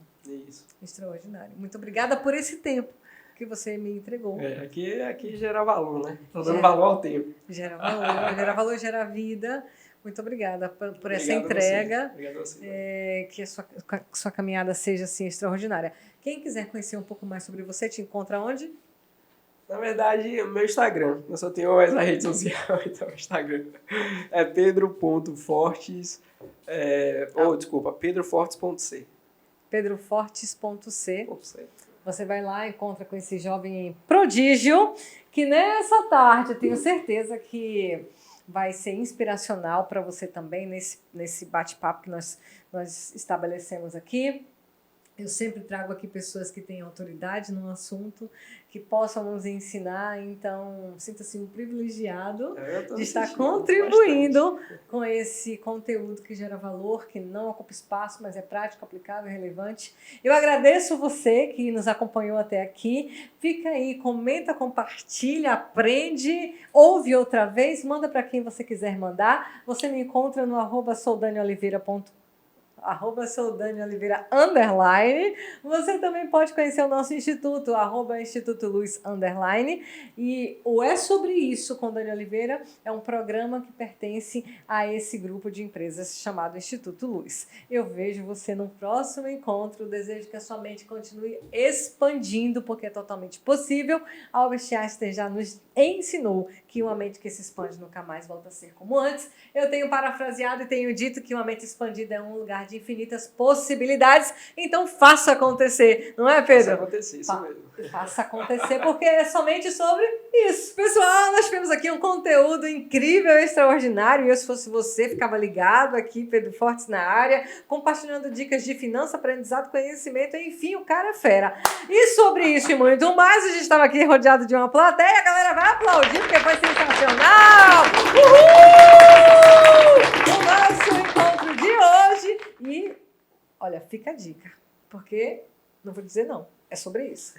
Isso. Extraordinário. Muito obrigada por esse tempo que você me entregou. Aqui gera valor, né? Estou dando valor ao tempo. Gera valor, gera vida. Muito obrigada por essa entrega. Obrigado a você. Que a sua caminhada seja assim extraordinária. Quem quiser conhecer um pouco mais sobre você, te encontra onde? Na verdade, o meu Instagram. Eu só tenho essa rede social, então o Instagram é pedro.fortes. pedrofortes.c. pedrofortes.c. Você vai lá, encontra com esse jovem prodígio, que nessa tarde eu tenho certeza que vai ser inspiracional para você também nesse bate-papo que nós estabelecemos aqui. Eu sempre trago aqui pessoas que têm autoridade no assunto, que possam nos ensinar, então sinta-se um privilegiado de estar contribuindo com esse conteúdo que gera valor, que não ocupa espaço, mas é prático, aplicável e relevante. Eu agradeço você que nos acompanhou até aqui. Fica aí, comenta, compartilha, aprende, ouve outra vez, manda para quem você quiser mandar. Você me encontra no @soldanioliveira.com. @soldanioliveira_. Você também pode conhecer o nosso instituto, @Instituto Luz_. E o É Sobre Isso com Dani Oliveira é um programa que pertence a esse grupo de empresas chamado Instituto Luz. Eu vejo você no próximo encontro. Desejo que a sua mente continue expandindo, porque é totalmente possível. Albert Einstein já nos ensinou que uma mente que se expande nunca mais volta a ser como antes. Eu tenho parafraseado e tenho dito que uma mente expandida é um lugar de infinitas possibilidades. Então faça acontecer, não é, Pedro? Faça acontecer, isso mesmo. Faça acontecer, porque é somente sobre isso. Pessoal, nós tivemos aqui um conteúdo incrível, extraordinário. E eu, se fosse você, ficava ligado aqui, Pedro Fortes na área, compartilhando dicas de finança, aprendizado, conhecimento, enfim, o cara é fera. E sobre isso e muito mais, a gente estava aqui rodeado de uma plateia, a galera vai aplaudir, porque foi sensacional! Uhul! O nosso encontro de hoje. E, olha, fica a dica, porque não vou dizer não, é sobre isso.